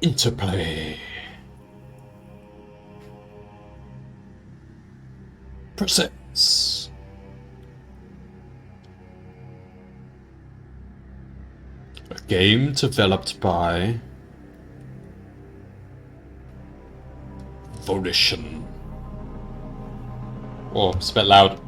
Interplay presents a game developed by Volition. Oh, it's a bit loud.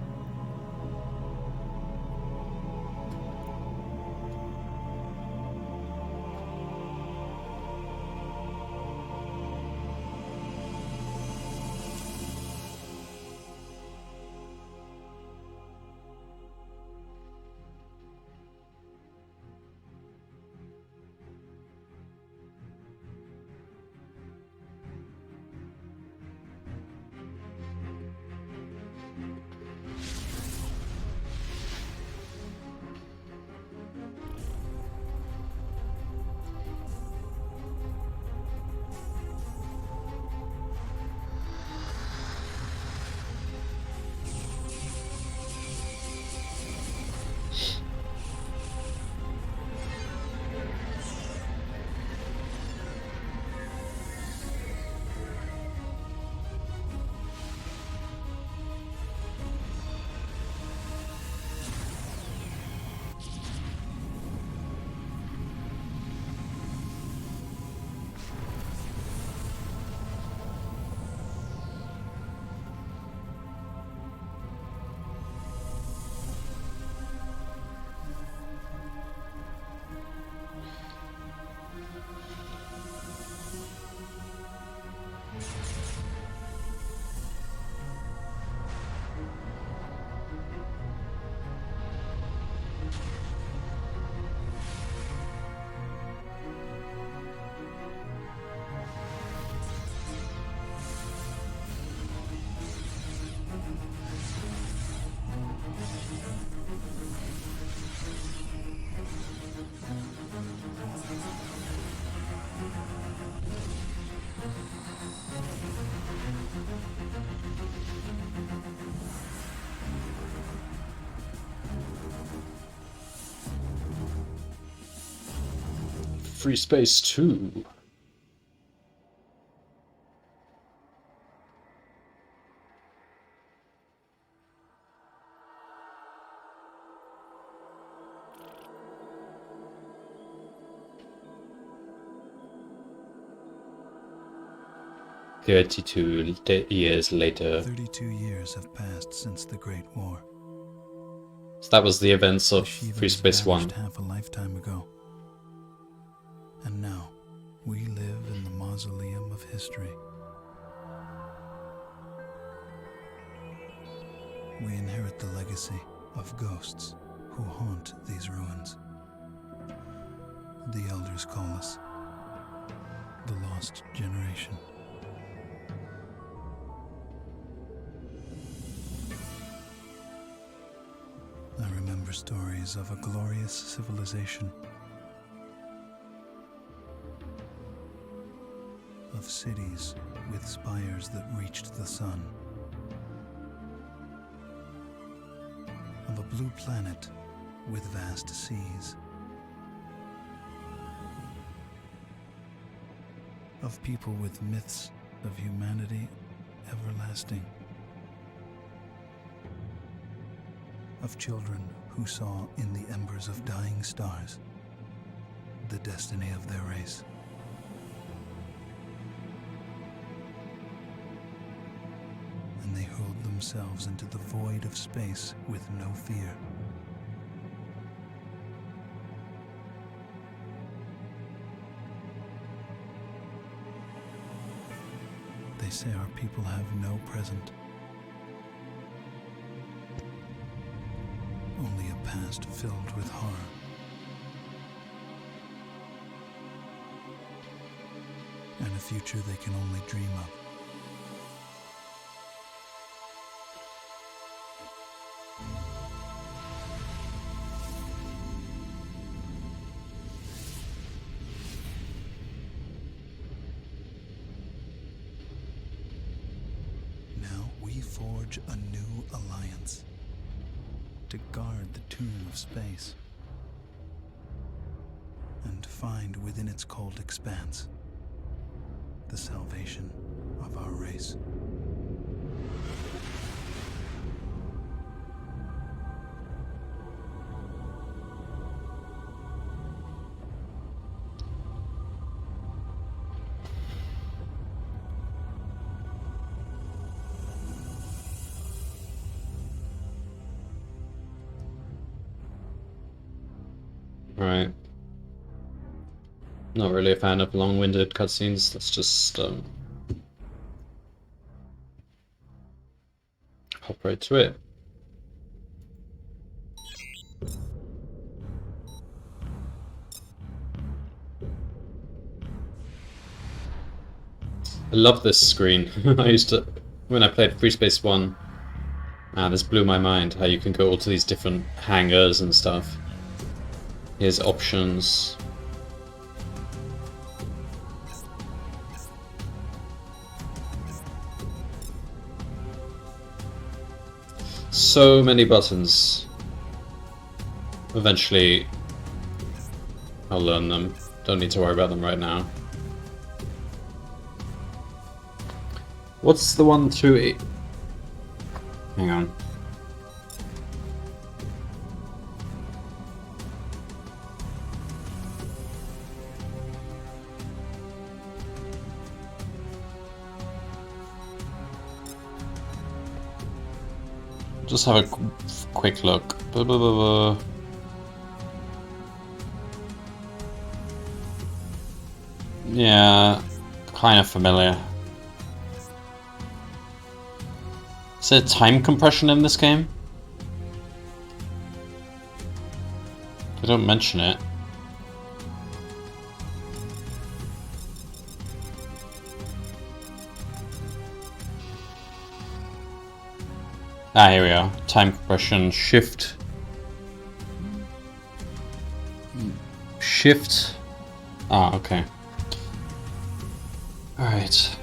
Freespace 2. Years later. 32 years have passed since the Great War. So that was the events of Freespace 1. Half a lifetime ago. And now, we live in the mausoleum of history. We inherit the legacy of ghosts who haunt these ruins. The elders call us the Lost Generation. I remember stories of a glorious civilization, of cities with spires that reached the sun, of a blue planet with vast seas, of people with myths of humanity everlasting, of children who saw in the embers of dying stars the destiny of their race. And they hurled themselves into the void of space with no fear. They say our people have no present, only a past filled with horror. And a future they can only dream of. Now we forge a new alliance to guard the tomb of space and find within its cold expanse the salvation of our race. Right. Not really a fan of long-winded cutscenes. Let's just hop right to it. I love this screen. I used to, when I played Freespace 1, this blew my mind, how you can go all to these different hangars and stuff. Here's options. So many buttons. Eventually, I'll learn them. Don't need to worry about them right now. What's the one to... Hang on. Just have a quick look. Yeah, kind of familiar. Is there time compression in this game? They don't mention it. Ah, here we are. Time compression, shift. Shift. Ah, okay. Alright.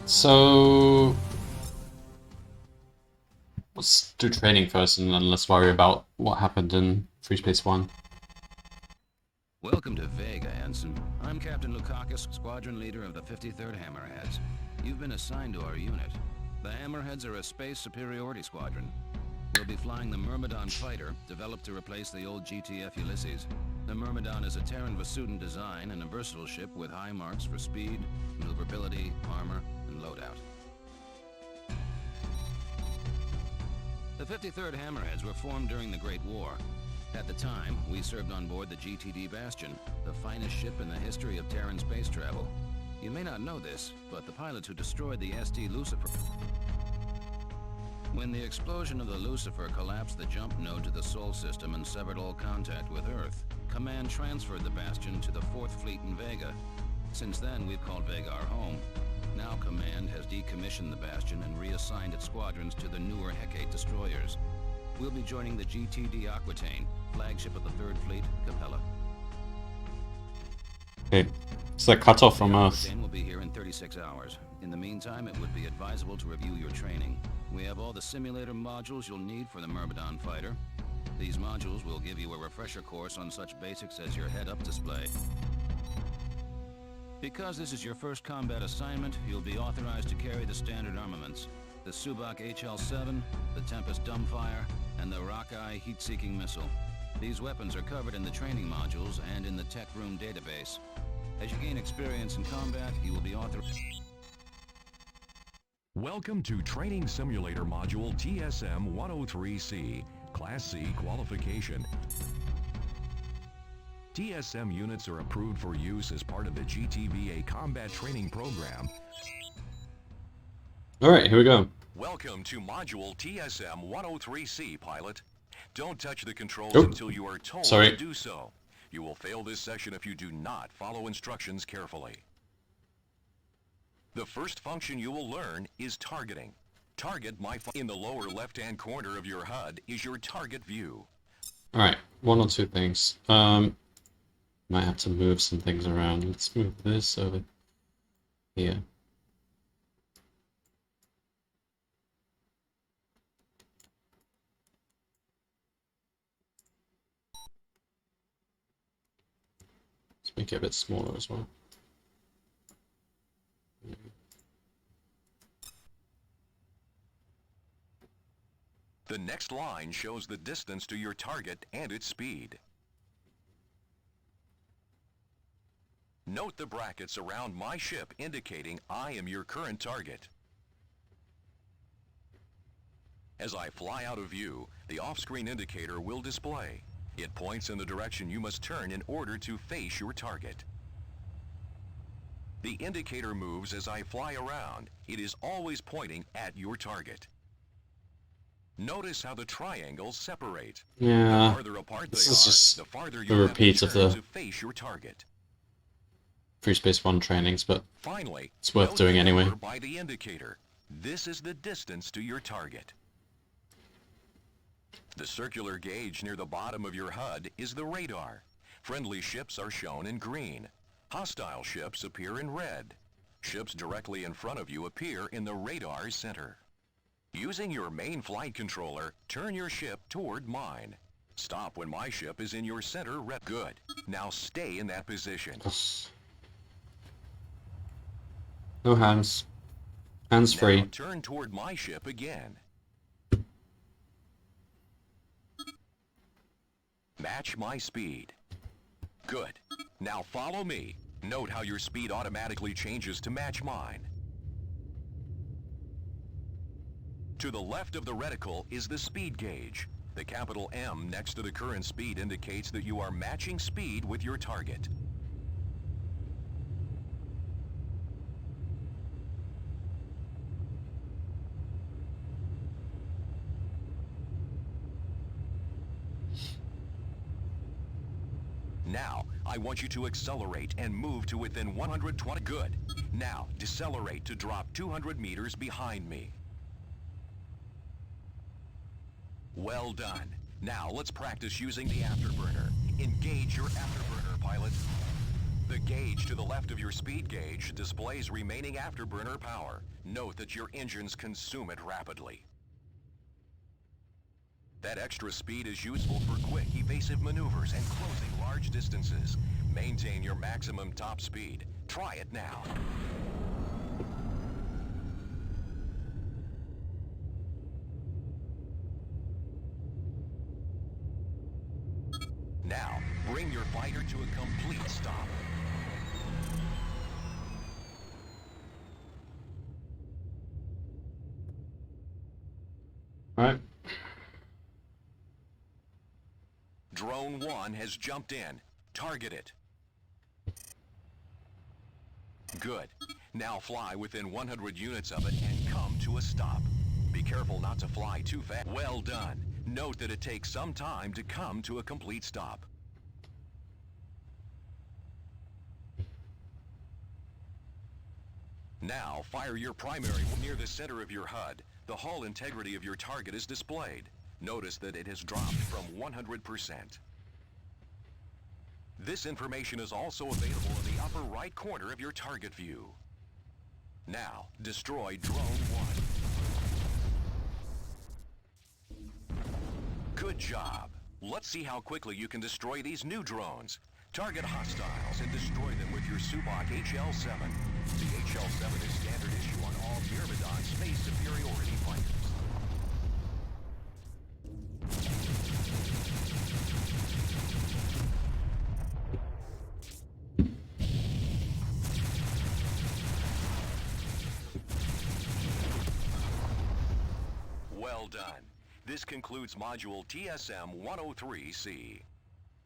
So... let's do training first and then let's worry about what happened in Freespace 1. Welcome to Vega, Ensign. I'm Captain Lukakis, squadron leader of the 53rd Hammerheads. You've been assigned to our unit. The Hammerheads are a space superiority squadron. We'll be flying the Myrmidon fighter, developed to replace the old GTF Ulysses. The Myrmidon is a Terran Vasudin design and a versatile ship with high marks for speed, maneuverability, armor, and loadout. The 53rd Hammerheads were formed during the Great War. At the time, we served on board the GTD Bastion, the finest ship in the history of Terran space travel. You may not know this, but the pilots who destroyed the ST Lucifer... When the explosion of the Lucifer collapsed the jump node to the Sol system and severed all contact with Earth, Command transferred the Bastion to the 4th Fleet in Vega. Since then, we've called Vega our home. Now Command has decommissioned the Bastion and reassigned its squadrons to the newer Hecate destroyers. We'll be joining the GTD Aquitaine, flagship of the 3rd Fleet, Capella. Okay, so they're cut off from Earth. Aquitaine will be here in 36 hours. In the meantime, it would be advisable to review your training. We have all the simulator modules you'll need for the Myrmidon fighter. These modules will give you a refresher course on such basics as your head-up display. Because this is your first combat assignment, you'll be authorized to carry the standard armaments. The Subak HL-7, the Tempest Dumbfire, and the Rockeye heat-seeking missile. These weapons are covered in the training modules and in the Tech Room database. As you gain experience in combat, you will be authorized... Welcome to Training Simulator Module TSM-103C, Class C qualification. TSM units are approved for use as part of the GTVA combat training program. Alright, here we go. Welcome to Module TSM-103C, pilot. Don't touch the controls Oh, until you are told sorry. to do so. You will fail this session if you do not follow instructions carefully. The first function you will learn is targeting. In the lower left-hand corner of your HUD is your target view. Alright, one or two things. Might have to move some things around. Let's move this over here. Make it a bit smaller as well. The next line shows the distance to your target and its speed. Note the brackets around my ship indicating I am your current target. As I fly out of view, the off-screen indicator will display. It points in the direction you must turn in order to face your target. The indicator moves as I fly around. It is always pointing at your target. Notice how the triangles separate. Yeah, The farther apart this they is are, just the farther a you have to repeat of turn the to face your target. Freespace 1 trainings, but Finally, it's worth note doing the anyway. number by the indicator. This is the distance to your target. The circular gauge near the bottom of your HUD is the radar. Friendly ships are shown in green. Hostile ships appear in red. Ships directly in front of you appear in the radar center. Using your main flight controller, turn your ship toward mine. Stop when my ship is in your center. Good. Now stay in that position. No hands. Hands Now free. turn toward my ship again. Match my speed. Good. Now follow me. Note how your speed automatically changes to match mine. To the left of the reticle is the speed gauge. The capital M next to the current speed indicates that you are matching speed with your target. Now, I want you to accelerate and move to within 120. Good. Now, decelerate to drop 200 meters behind me. Well done. Now, let's practice using the Afterburner. Engage your Afterburner, pilot. The gauge to the left of your speed gauge displays remaining Afterburner power. Note that your engines consume it rapidly. That extra speed is useful for quick, evasive maneuvers and closing large distances. Maintain your maximum top speed. Try it now. Now, bring your fighter to a complete stop. Alright. Drone 1 has jumped in. Target it. Good. Now fly within 100 units of it and come to a stop. Be careful not to fly too fast. Well done. Note that it takes some time to come to a complete stop. Now fire your primary near the center of your HUD. The hull integrity of your target is displayed. Notice that it has dropped from 100%. This information is also available in the upper right corner of your target view. Now, destroy Drone 1. Good job. Let's see how quickly you can destroy these new drones. Target hostiles and destroy them with your Subak HL-7. The HL-7 is standard issue on all Myrmidon space superiority fighters. Well done. This concludes Module TSM-103C.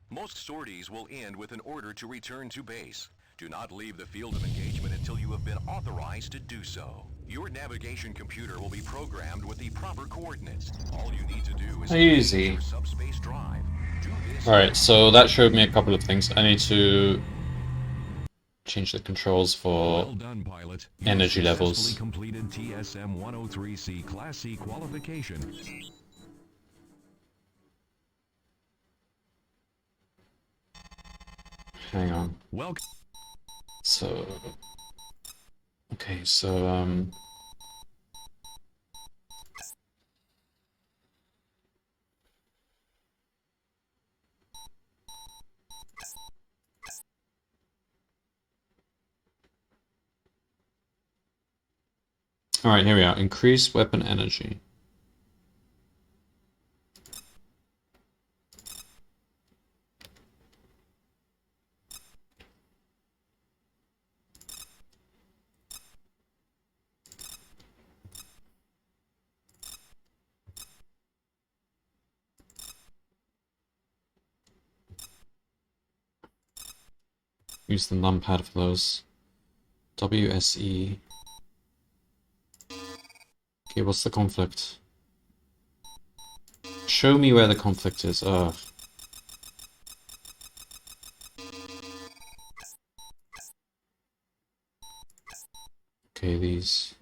Most sorties will end with an order to return to base. Do not leave the field of engagement until you have been authorized to do so. Your navigation computer will be programmed with the proper coordinates. All you need to do is Easy. engage your subspace drive. Do this. Alright, so that showed me a couple of things. I need to change the controls for Well done, pilot. energy You levels. successfully completed TSM-103C Class C qualification. Hang on. Welcome. So... Okay, so, Alright, here we are. Increase weapon energy. Use the numpad for those. WSE. Okay, what's the conflict? Show me where the conflict is. Ugh. Okay, these.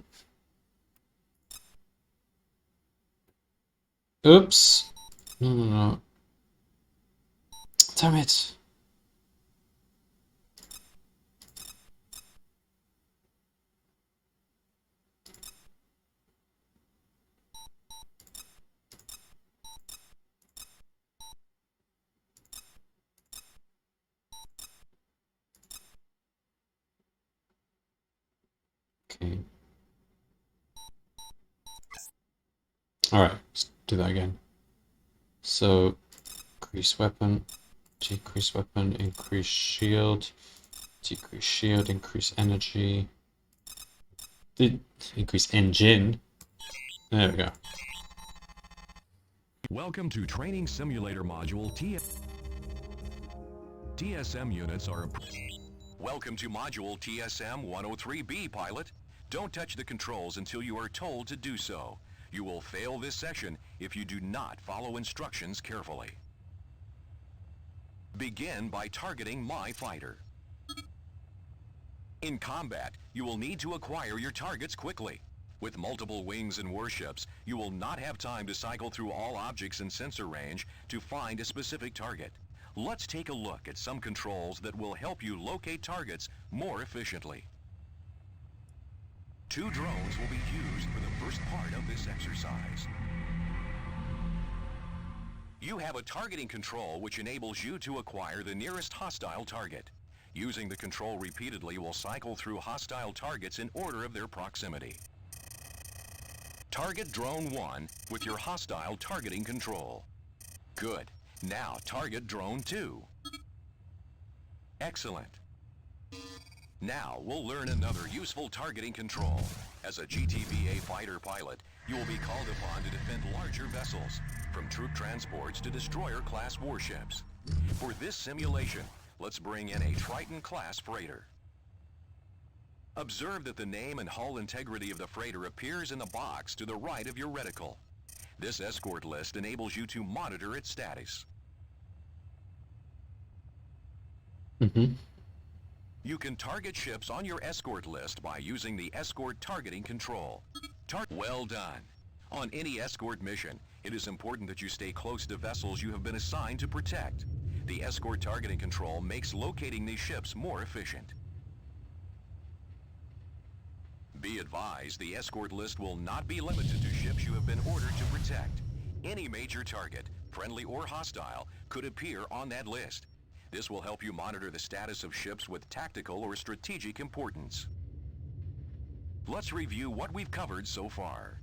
Oops! No, no, no. Damn it! Okay. Alright, let's do that again. So, increase weapon, decrease weapon, increase shield, decrease shield, increase energy. Increase engine. There we go. Welcome to Training Simulator Module TSM units are... Welcome to Module TSM 103B, pilot. Don't touch the controls until you are told to do so. You will fail this session if you do not follow instructions carefully. Begin by targeting my fighter. In combat, you will need to acquire your targets quickly. With multiple wings and warships, you will not have time to cycle through all objects in sensor range to find a specific target. Let's take a look at some controls that will help you locate targets more efficiently. 2 drones will be used for the first part of this exercise. You have a targeting control which enables you to acquire the nearest hostile target. Using the control repeatedly will cycle through hostile targets in order of their proximity. Target Drone 1 with your hostile targeting control. Good. Now target Drone 2. Excellent. Now we'll learn another useful targeting control. As a GTVA fighter pilot, you will be called upon to defend larger vessels, from troop transports to destroyer-class warships. For this simulation, let's bring in a Triton-class freighter. Observe that the name and hull integrity of the freighter appears in the box to the right of your reticle. This escort list enables you to monitor its status. You can target ships on your escort list by using the escort targeting control. Well done. On any escort mission, it is important that you stay close to vessels you have been assigned to protect. The escort targeting control makes locating these ships more efficient. Be advised, the escort list will not be limited to ships you have been ordered to protect. Any major target, friendly or hostile, could appear on that list. This will help you monitor the status of ships with tactical or strategic importance. Let's review what we've covered so far.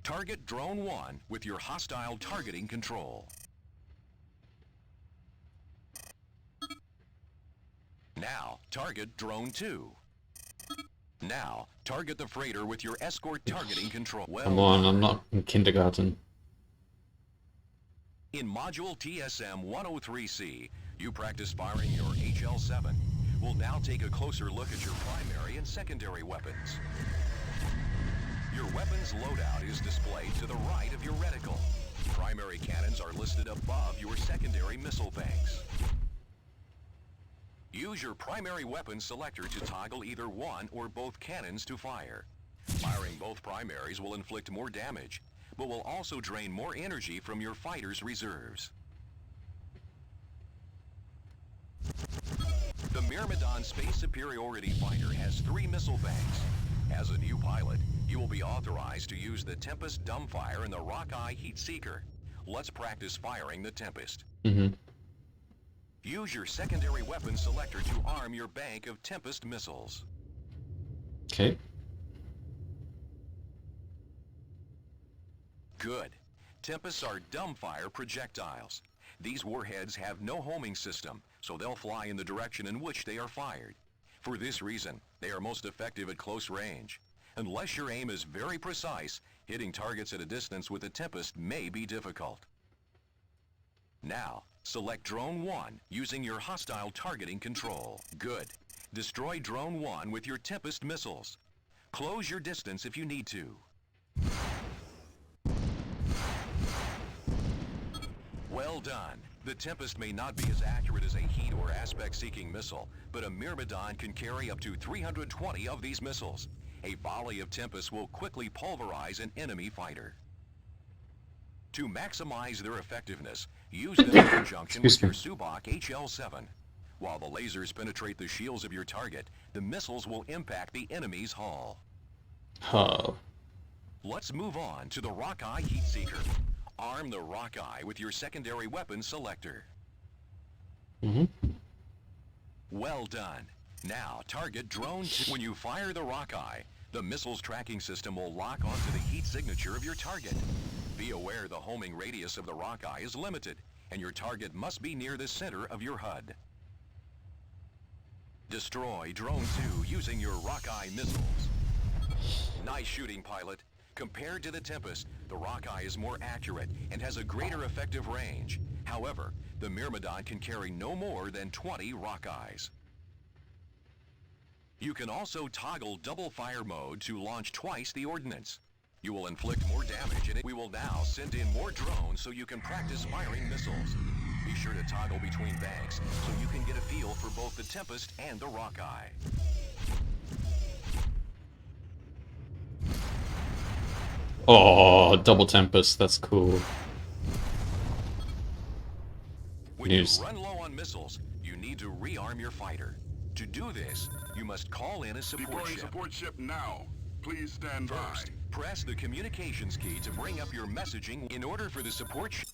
Target Drone 1 with your hostile targeting control. Now, target Drone 2. Now, target the freighter with your escort targeting control. Come on, I'm not in kindergarten. In Module TSM 103C, you practice firing your HL-7. We'll now take a closer look at your primary and secondary weapons. Your weapons loadout is displayed to the right of your reticle. Primary cannons are listed above your secondary missile banks. Use your primary weapon selector to toggle either one or both cannons to fire. Firing both primaries will inflict more damage, but will also drain more energy from your fighter's reserves. The Myrmidon Space Superiority Fighter has 3 missile banks. As a new pilot, you will be authorized to use the Tempest Dumbfire and the Rockeye Heat Seeker. Let's practice firing the Tempest. Use your secondary weapon selector to arm your bank of Tempest missiles. Okay. Good. Tempests are dumbfire projectiles. These warheads have no homing system, so they'll fly in the direction in which they are fired. For this reason, they are most effective at close range. Unless your aim is very precise, hitting targets at a distance with a Tempest may be difficult. Now, select Drone 1 using your hostile targeting control. Good. Destroy Drone 1 with your Tempest missiles. Close your distance if you need to. Well done. The Tempest may not be as accurate as a heat or aspect-seeking missile, but a Myrmidon can carry up to 320 of these missiles. A volley of Tempests will quickly pulverize an enemy fighter. To maximize their effectiveness, use them in conjunction with your Subak HL-7. While the lasers penetrate the shields of your target, the missiles will impact the enemy's hull. Oh. Let's move on to the Rockeye Heat Seeker. Arm the Rockeye with your secondary weapon selector. Well done. Now target Drone 2. When you fire the Rockeye, the missile's tracking system will lock onto the heat signature of your target. Be aware the homing radius of the Rockeye is limited, and your target must be near the center of your HUD. Destroy Drone 2 using your Rockeye missiles. Nice shooting, pilot. Compared to the Tempest, the Rockeye is more accurate and has a greater effective range. However, the Myrmidon can carry no more than 20 Rockeyes. You can also toggle double fire mode to launch twice the ordnance. You will inflict more damage and we will now send in more drones so you can practice firing missiles. Be sure to toggle between banks so you can get a feel for both the Tempest and the Rockeye. Oh, double Tempest, that's cool. When you run low on missiles, you need to rearm your fighter. To do this, you must call in a support ship. Support ship now. Please stand First, press the communications key to bring up your messaging in order for the support ship.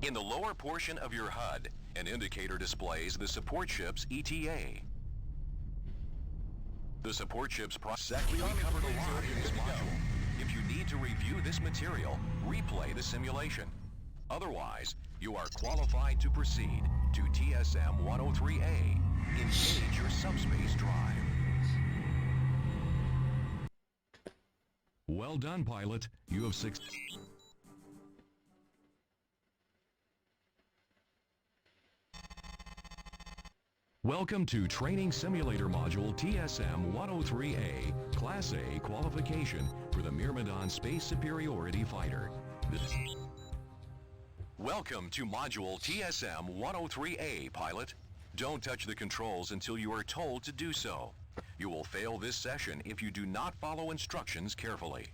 In the lower portion of your HUD, an indicator displays the support ship's ETA. The support ship's process we covered a lot in this module. If you need to review this material, replay the simulation. Otherwise, you are qualified to proceed to TSM 103A. Engage your subspace drive. Well done, pilot. You have Welcome to Training Simulator Module TSM 103A, Class A qualification for the Myrmidon Space Superiority Fighter. Welcome to Module TSM 103A, pilot. Don't touch the controls until you are told to do so. You will fail this session if you do not follow instructions carefully.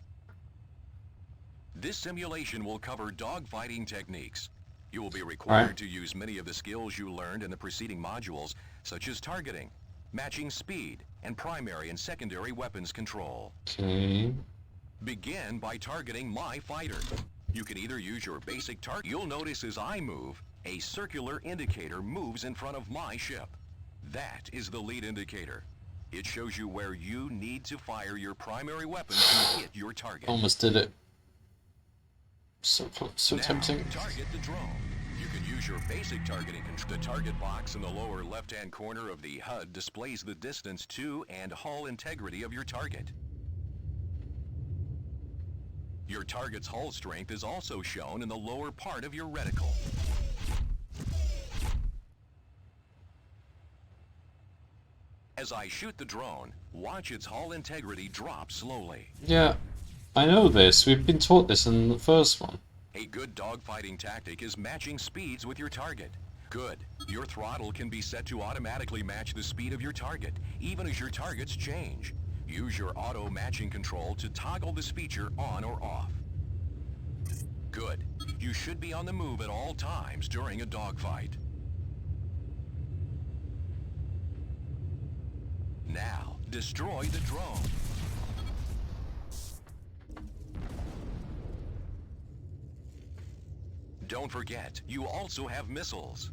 This simulation will cover dogfighting techniques. You will be required to use many of the skills you learned in the preceding modules, such as targeting, matching speed, and primary and secondary weapons control. Okay. Begin by targeting my fighter. You can either use your basic target. You'll notice as I move, a circular indicator moves in front of my ship. That is the lead indicator. It shows you where you need to fire your primary weapon to hit your target. Almost did it. So now, tempting. Target the drone. You can use your basic targeting control. The target box in the lower left-hand corner of the HUD displays the distance to and hull integrity of your target. Your target's hull strength is also shown in the lower part of your reticle. As I shoot the drone, watch its hull integrity drop slowly. Yeah, I know this. We've been taught this in the first one. A good dogfighting tactic is matching speeds with your target. Good. Your throttle can be set to automatically match the speed of your target, even as your targets change. Use your auto matching control to toggle this feature on or off. Good. You should be on the move at all times during a dogfight. Now, destroy the drone. Don't forget, you also have missiles.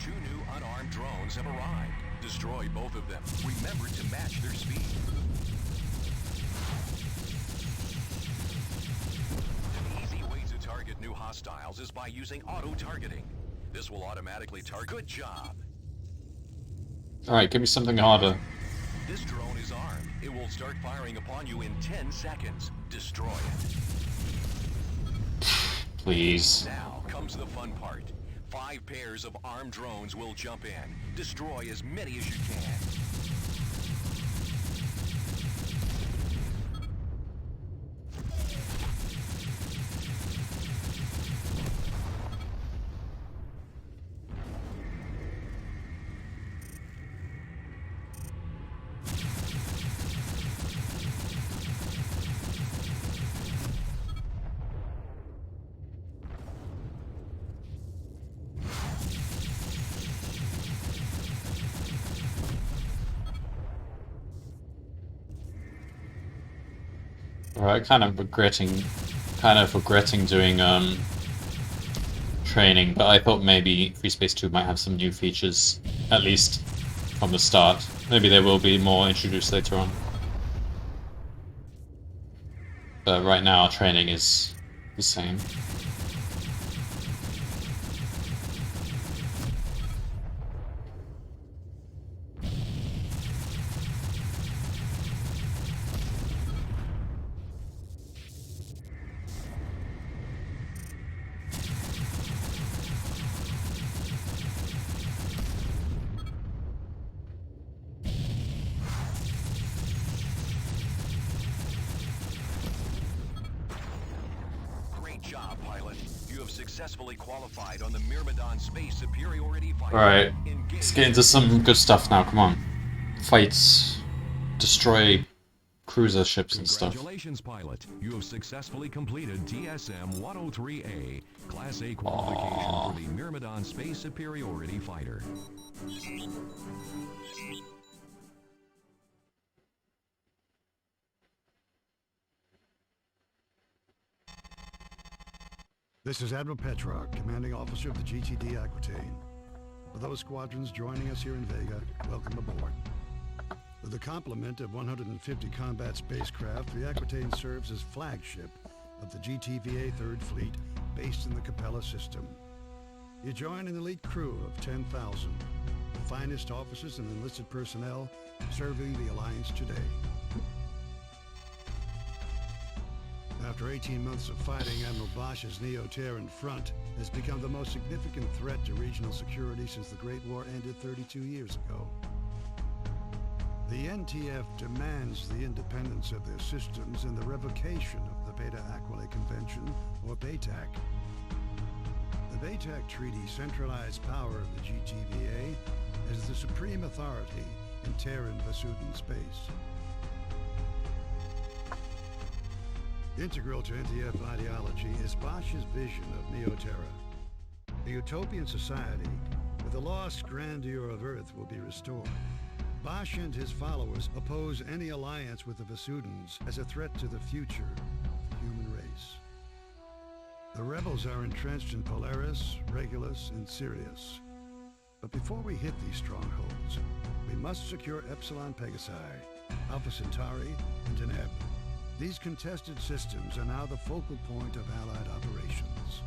Two new unarmed drones have arrived. Destroy both of them. Remember to match their speed. An easy way to target new hostiles is by using auto-targeting. This will automatically target. Good job. Alright, give me something harder. This drone is armed. It will start firing upon you in 10 seconds. Destroy it. Please. Now comes the fun part. 5 pairs of armed drones will jump in. Destroy as many as you can. Alright, kind of regretting doing training, but I thought maybe Freespace 2 might have some new features, at least from the start. Maybe there will be more introduced later on. But right now, training is the same. Job, pilot. You have successfully qualified on the Myrmidon Space Superiority Fighter. Alright, let's get into some good stuff now, come on. Fights, destroy cruiser ships and stuff. Congratulations, pilot. You have successfully completed TSM-103A, Class A qualification for the Myrmidon Space Superiority Fighter. This is Admiral Petrarch, commanding officer of the GTD Aquitaine. For those squadrons joining us here in Vega, welcome aboard. With a complement of 150 combat spacecraft, the Aquitaine serves as flagship of the GTVA 3rd Fleet, based in the Capella system. You join an elite crew of 10,000, the finest officers and enlisted personnel serving the Alliance today. After 18 months of fighting, Admiral Bosch's Neo-Terran front has become the most significant threat to regional security since the Great War ended 32 years ago. The NTF demands the independence of their systems and the revocation of the Beta Aquila Convention, or BATAC. The BATAC Treaty centralized power of the GTVA as the supreme authority in Terran Vasudan space. Integral to NTF ideology is Bosch's vision of Neo-Terra. A utopian society where the lost grandeur of Earth will be restored. Bosch and his followers oppose any alliance with the Vasudans as a threat to the future of the human race. The rebels are entrenched in Polaris, Regulus, and Sirius. But before we hit these strongholds, we must secure Epsilon Pegasi, Alpha Centauri, and Deneb. These contested systems are now the focal point of Allied operations.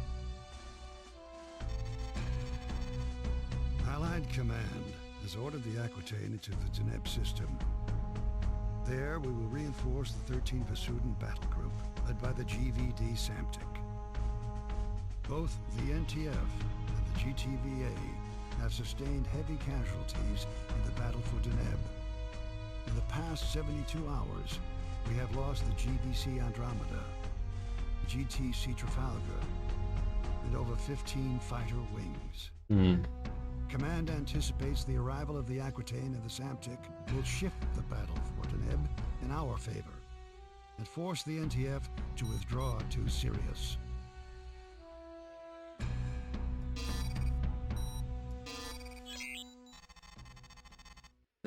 Allied Command has ordered the Aquitaine into the Deneb system. There, we will reinforce the 13 Vasudan battle group, led by the GVD Samtic. Both the NTF and the GTVA have sustained heavy casualties in the battle for Deneb. In the past 72 hours, we have lost the GBC Andromeda, the GTC Trafalgar, and over 15 fighter wings. Command anticipates the arrival of the Aquitaine and the Samtic will shift the battle for Deneb in our favor and force the NTF to withdraw to Sirius.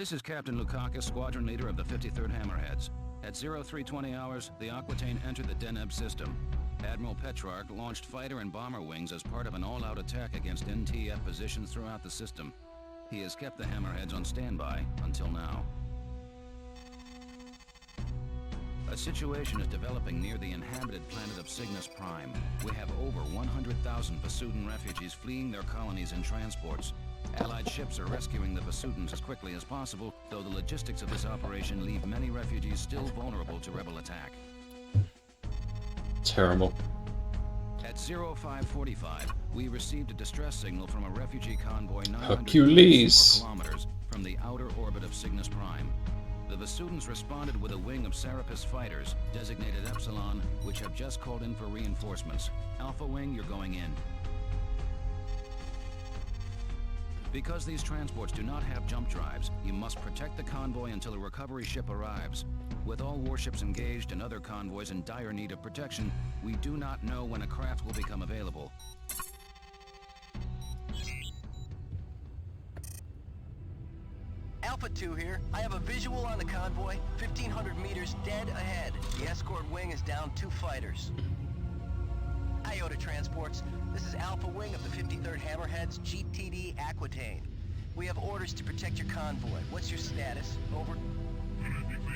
This is Captain Lukakis, squadron leader of the 53rd Hammerheads. At 0320 hours, the Aquitaine entered the Deneb system. Admiral Petrarch launched fighter and bomber wings as part of an all-out attack against NTF positions throughout the system. He has kept the Hammerheads on standby until now. A situation is developing near the inhabited planet of Cygnus Prime. We have over 100,000 Vasudan refugees fleeing their colonies in transports. Allied ships are rescuing the Vasudans as quickly as possible, though the logistics of this operation leave many refugees still vulnerable to rebel attack. Terrible. At 0545, we received a distress signal from a refugee convoy 900 Hercules. kilometers from the outer orbit of Cygnus Prime. The Vasudans responded with a wing of Serapis fighters, designated Epsilon, which have just called in for reinforcements. Alpha Wing, you're going in. Because these transports do not have jump drives, you must protect the convoy until a recovery ship arrives. With all warships engaged and other convoys in dire need of protection, we do not know when a craft will become available. Alpha 2 here. I have a visual on the convoy, 1,500 meters dead ahead. The escort wing is down 2 fighters. Iota Transports, this is Alpha Wing of the 53rd Hammerheads, GTD Aquitaine. We have orders to protect your convoy. What's your status? Over.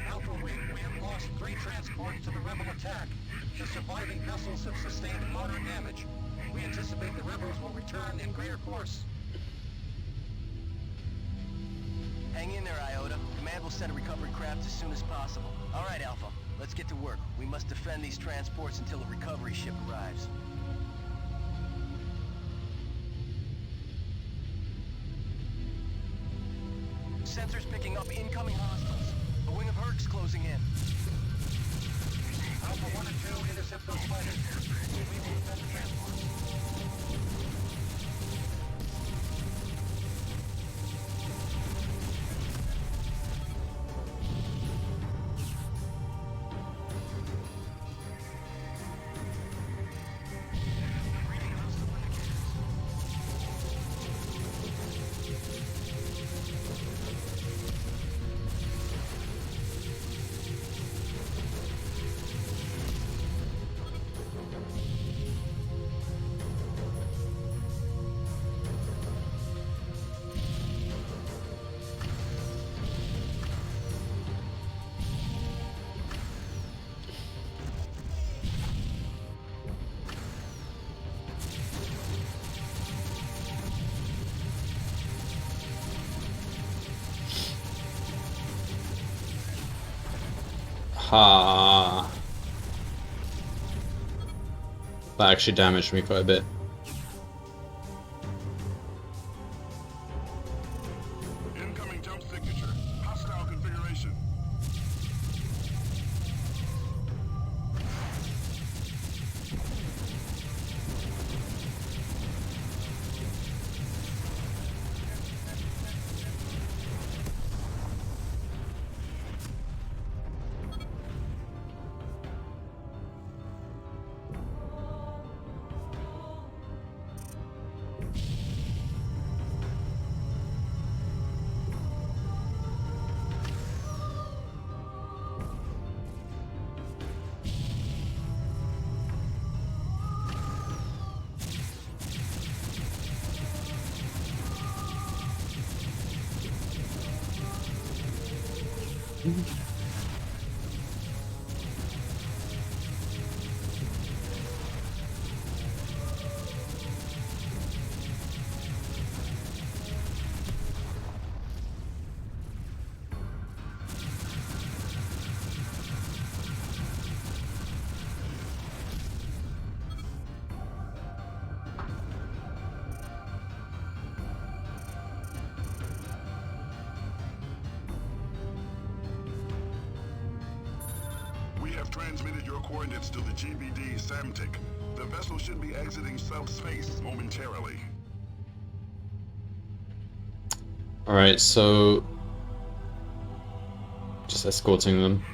Alpha Wing, we have lost 3 transports to the rebel attack. The surviving vessels have sustained moderate damage. We anticipate the rebels will return in greater force. Hang in there, Iota. Command will send a recovery craft as soon as possible. All right, Alpha. Let's get to work. We must defend these transports until a recovery ship arrives. Sensors picking up incoming hostiles. A wing of Herc's closing in. Alpha 1 and 2 intercept those fighters. We will defend the transports. Ha! That actually damaged me quite a bit. Incoming jump signature. Hostile configuration. We have transmitted your coordinates to the GVD Samtic. The vessel should be exiting subspace momentarily. Alright, so just escorting them.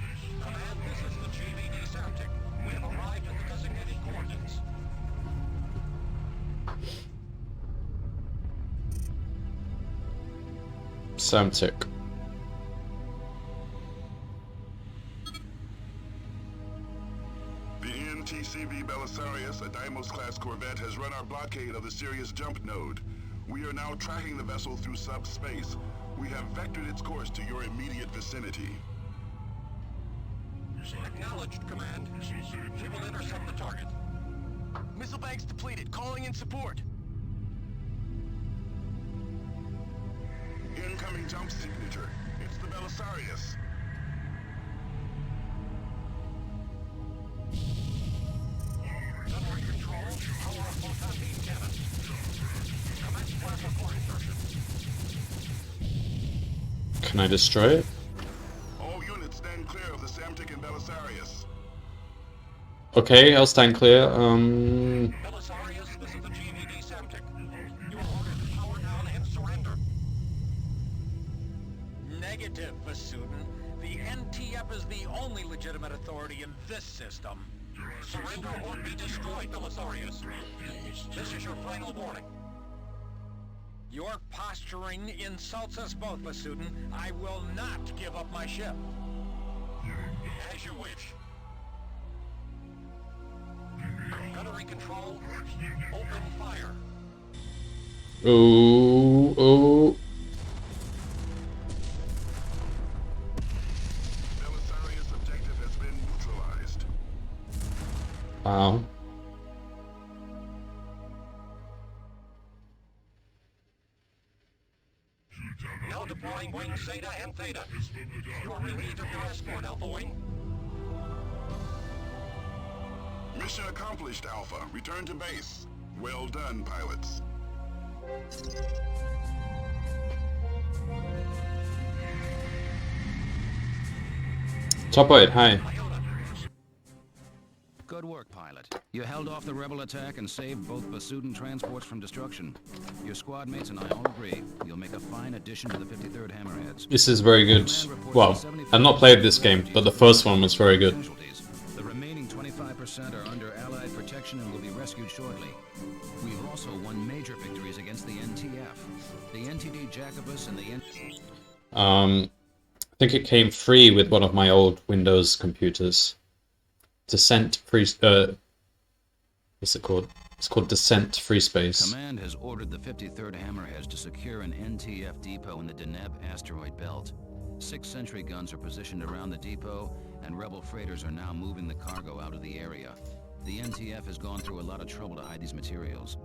Command, this is the GVD Samtic. We have arrived at the designated coordinates. Samtic. CV Belisarius, a Deimos-class corvette, has run our blockade of the Sirius jump node. We are now tracking the vessel through subspace. We have vectored its course to your immediate vicinity. Acknowledged, Command. We will intercept the target. Missile banks depleted. Calling in support. Incoming jump signature. It's the Belisarius. Gunnery control. Power up both beam cannons. Commence plasma core insertion. Can I destroy it? All units stand clear of the Samtic and Belisarius. Okay, I'll stand clear. Belisarius, this is the GVD Samtic. You are ordered to power down and surrender. Negative, Vasudin. The NTF is the only legitimate authority in this system. Surrender or be destroyed, Belisarius. This is your final warning. Your posturing insults us both, Vasudin. I will not give up my ship. As you wish. Gunnery control. Open fire. Oh. Belisarius objective has been neutralized. Wow. Now deploying wings Zeta and Theta. You are relieved of your escort, Alpha Wing. Mission accomplished, Alpha. Return to base. Well done, pilots. Top right, hi. Good work, pilot. You held off the rebel attack and saved both Vasudin transports from destruction. Your squad mates and I all agree you'll make a fine addition to the 53rd Hammerheads. This is very good. Well, I've not played this game, but the first one was very good. The remaining 25% are under Allied protection and will be rescued shortly. We've also won major victories against the NTF, the NTD Jacobus, and the I think it came free with one of my old Windows computers. Descent Free... what's it called? It's called Descent Freespace. Command has ordered the 53rd Hammerheads to secure an NTF depot in the Deneb asteroid belt. 6 sentry guns are positioned around the depot, and rebel freighters are now moving the cargo out of the area. The NTF has gone through a lot of trouble to hide these materials.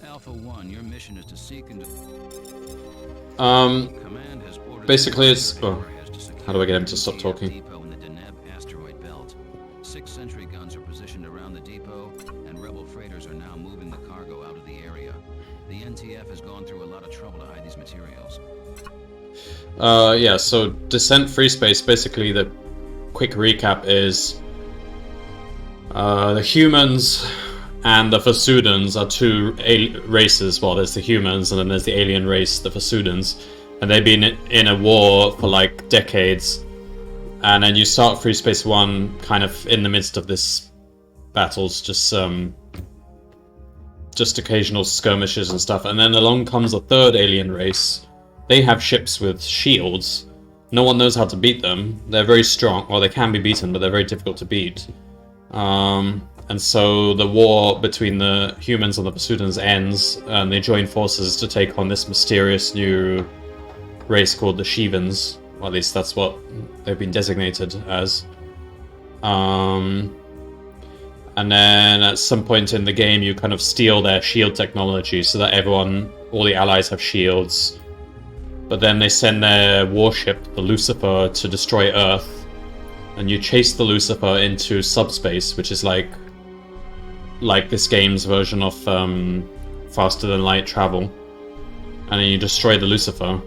Alpha 1, your mission is to seek and... Command has ordered basically it's... the 53rd Oh, Hammerheads to secure how do I get him to an stop NTF talking? depot in the Deneb asteroid belt. 6 sentry guns are positioned around the depot, and rebel freighters are now moving the cargo out of the area. The NTF has gone through a lot of trouble to hide these materials. Yeah, so Descent Freespace, basically the quick recap is... the humans and the Vasudans are two races. Well, there's the humans and then there's the alien race, the Vasudans. And they've been in a war for like decades. And then you start Freespace 1 kind of in the midst of this battles, just occasional skirmishes and stuff. And then along comes a third alien race. They have ships with shields. No one knows how to beat them. They're very strong. Well, they can be beaten, but they're very difficult to beat. And so the war between the humans and the Vasudans ends, and they join forces to take on this mysterious new race called the Shivans. Or at least that's what they've been designated as. And then at some point in the game you kind of steal their shield technology so that all the allies have shields. But then they send their warship, the Lucifer, to destroy Earth. And you chase the Lucifer into subspace, which is like this game's version of faster than light travel. And then you destroy the Lucifer.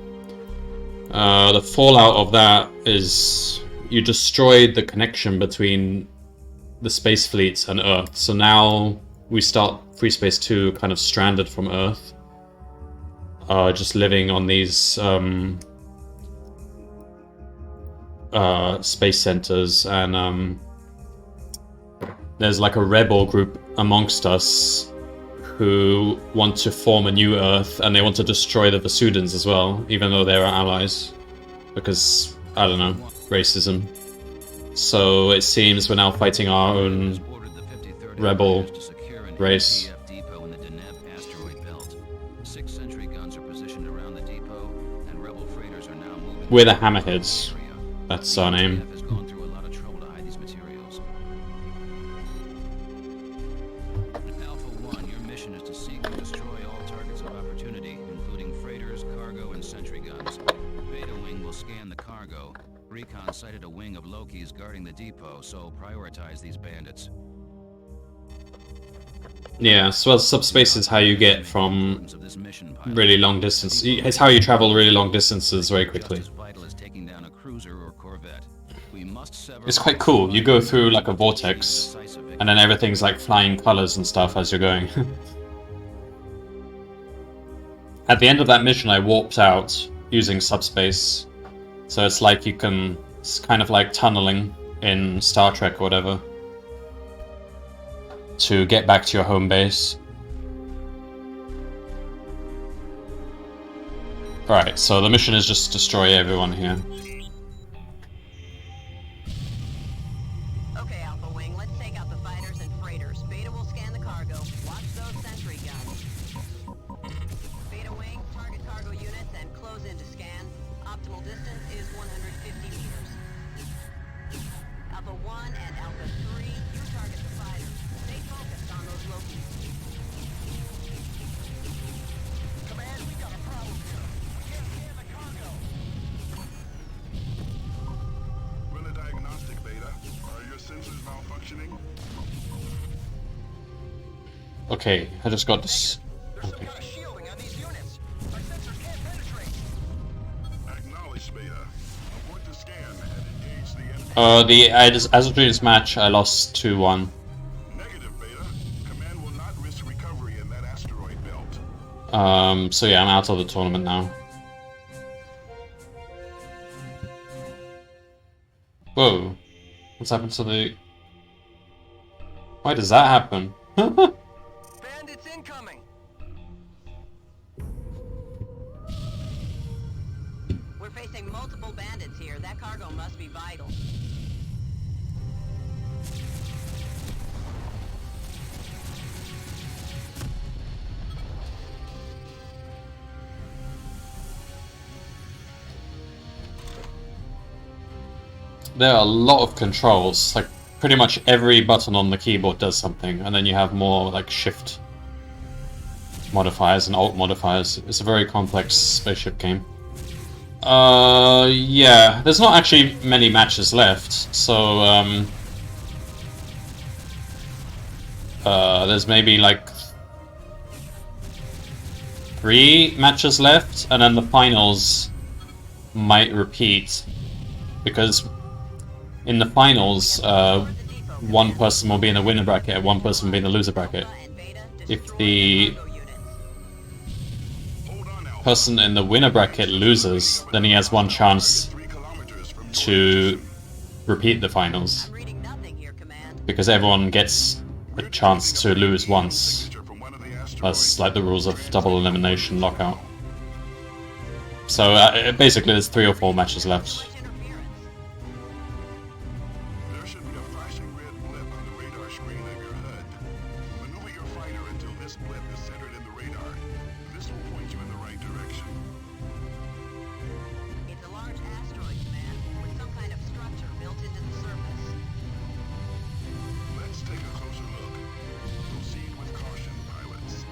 The fallout of that is you destroyed the connection between the space fleets and Earth. So now we start Freespace 2 kind of stranded from Earth. Just living on these space centers, and there's like a rebel group amongst us who want to form a new Earth, and they want to destroy the Vasudans as well, even though they're our allies, because I don't know, racism. So it seems we're now fighting our own ordered the 53rd rebel Hammerheads to secure an race. ATF depot in the Deneb asteroid belt. 6 sentry guns are positioned around the depot, and rebel freighters are now moving. We're the Hammerheads. That's our name. ATF has gone through a lot of trouble to hide these materials. Alpha 1, your mission is to seek and destroy all targets of opportunity, including freighters, cargo, and sentry guns. Beta Wing will scan the cargo. Recon sighted a wing of Lokis guarding the depot, so prioritize these bandits. Yeah, so subspace is how you get from really long distance. It's how you travel really long distances very quickly. It's quite cool. You go through like a vortex, and then everything's like flying colors and stuff as you're going. At the end of that mission, I warped out using subspace. So it's like you can, it's kind of like tunneling in Star Trek or whatever, to get back to your home base. Right, so the mission is just destroy everyone here. Okay, Alpha Wing, let's take out the fighters and freighters. Beta will scan the cargo. Watch those sentry guns. Beta Wing, target cargo units and close in to scan. Optimal distance is 150 meters. Alpha 1 and Alpha 3, you target the fighters. Stay focused on those Lokis. Command, we got a problem here. We can't scan the cargo. Run a diagnostic, Beta. Are your sensors malfunctioning? Okay, I just got this. There's some kind of shielding on these units. My sensors can't penetrate. Acknowledge, Beta. Abort the scan and engage the enemy. As of this match, I lost 2-1. Negative, Beta. Command will not risk recovery in that asteroid belt. So yeah, I'm out of the tournament now. Whoa. What's happened to the... Why does that happen? Bandits incoming! We're facing multiple bandits here. That cargo must be vital. There are a lot of controls. Like, pretty much every button on the keyboard does something, and then you have more, like, shift modifiers and alt modifiers. It's a very complex spaceship game. Yeah, there's not actually many matches left, so, there's maybe, like, 3 matches left, and then the finals might repeat, because in the finals, one person will be in the winner bracket and one person will be in the loser bracket. If the person in the winner bracket loses, then he has one chance to repeat the finals, because everyone gets a chance to lose once. That's like the rules of double elimination lockout. So basically there's 3 or 4 matches left. There should be a flashing red blip on the radar screen of your HUD. Maneuver your fighter until this blip is centered in the radar. This will point you in the right direction. It's a large asteroid, Command, with some kind of structure built into the surface. Let's take a closer look. Proceed with caution, pilots.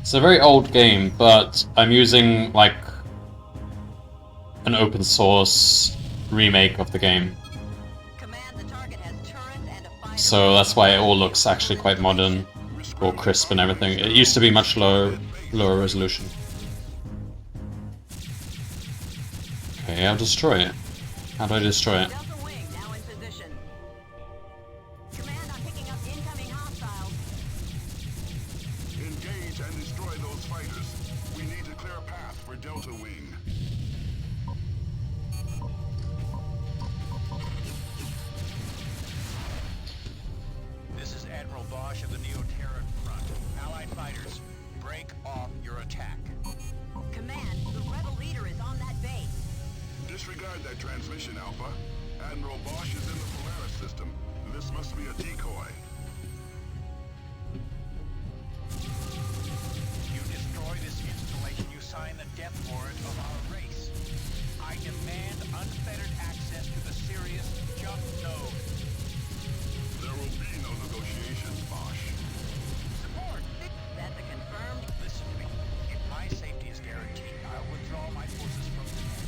It's a very old game, but I'm using, like, an open source remake of the game. Command, the target has turrets and a fighter. So that's why it all looks actually quite modern, all crisp and everything. It used to be much lower resolution. Okay, I'll destroy it. How do I destroy it? Delta Wing now in position. Command, I'm picking up incoming hostiles. Delta Wing. This is Admiral Bosch of the Neo-Terran Front. Allied fighters, break off your attack. Command, the rebel leader is on that base. Disregard that transmission, Alpha. Admiral Bosch is in the Polaris system. This must be a decoy. You destroy this installation, you sign the death warrant of our race. I demand unfettered access to the Sirius jump node. There will be no negotiations, Bosch. Support! That's a confirmed. Listen to me. If my safety is guaranteed, I'll withdraw my forces from the net.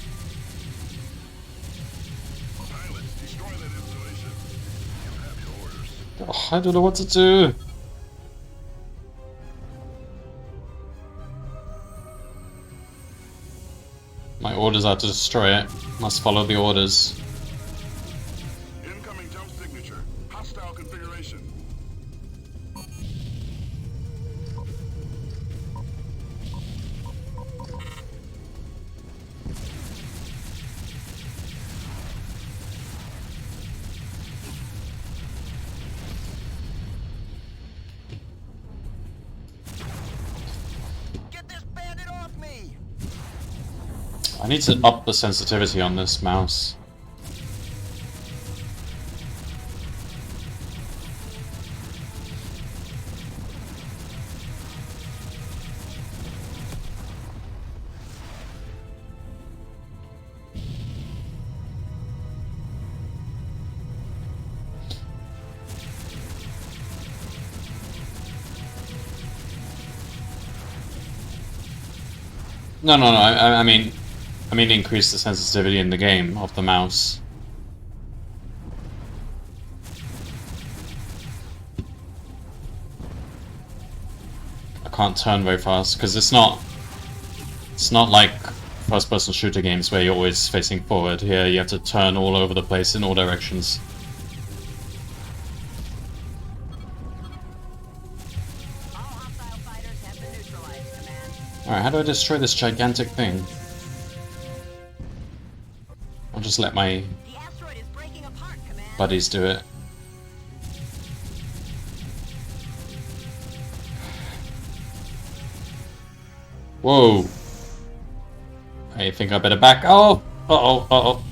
Pilots, destroy that installation. You have your orders. Oh, I don't know what to do. My orders are to destroy it. Must follow the orders. Incoming jump signature. Hostile configuration. Get this bandit off me! I need to up the sensitivity on this mouse. No, I mean increase the sensitivity in the game of the mouse. I can't turn very fast because it's not like first-person shooter games where you're always facing forward. Here you have to turn all over the place in all directions. All hostile fighters have been neutralized, Command. Alright, how do I destroy this gigantic thing? I'll just let my The asteroid is breaking apart, Command. buddies do it. Whoa! I think I better back. Oh! Uh-oh, uh-oh.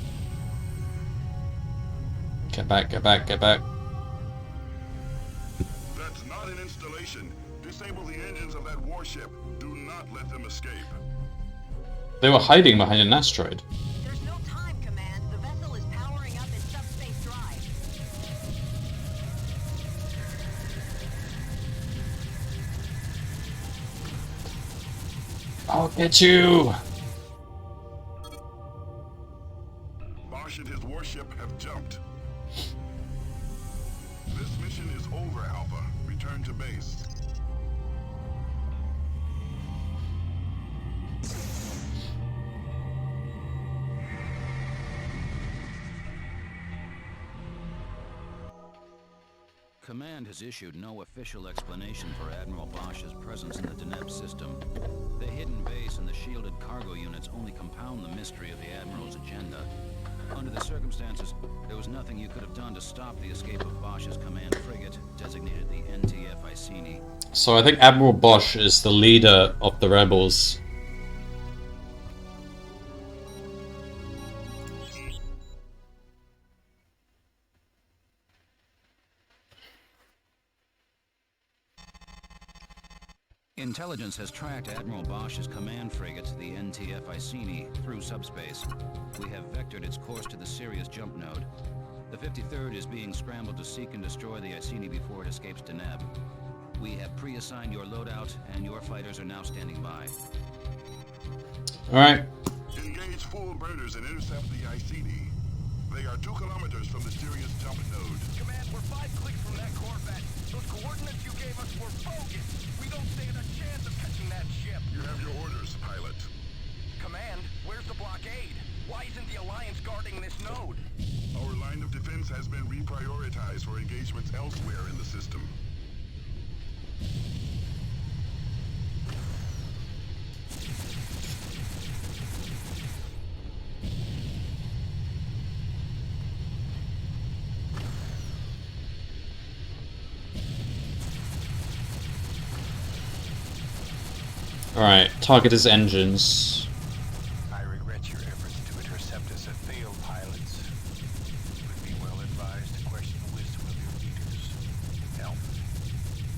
Get back, get back, get back. That's not an installation. Disable the engines of that warship. Do not let them escape. They were hiding behind an asteroid. There's no time, Command. The vessel is powering up its subspace drive. I'll get you! Bosch and his warship have jumped. This mission is over, Alpha. Return to base. Command has issued no official explanation for Admiral Bosch's presence in the Deneb system. The hidden base and the shielded cargo units only compound the mystery of the Admiral's agenda. Under the circumstances, there was nothing you could have done to stop the escape of Bosch's command frigate, designated the NTF Iceni. So I think Admiral Bosch is the leader of the rebels. Intelligence has tracked Admiral Bosch's command frigate, the NTF Iceni, through subspace. We have vectored its course to the Sirius jump node. The 53rd is being scrambled to seek and destroy the Iceni before it escapes Deneb. We have pre-assigned your loadout, and your fighters are now standing by. Alright. Engage full burners and intercept the Iceni. They are 2 kilometers from the Sirius jump node. Command, we're 5 clicks from that Corvette. Those coordinates you gave us were bogus. We don't stand a chance of catching that ship. You have your orders, pilot. Command, where's the blockade? Why isn't the Alliance guarding this node? Our line of defense has been reprioritized for engagements elsewhere in the system. Alright, target his engines. I regret your efforts to intercept us have failed, pilots. You would be well advised to question the wisdom of your leaders. Help.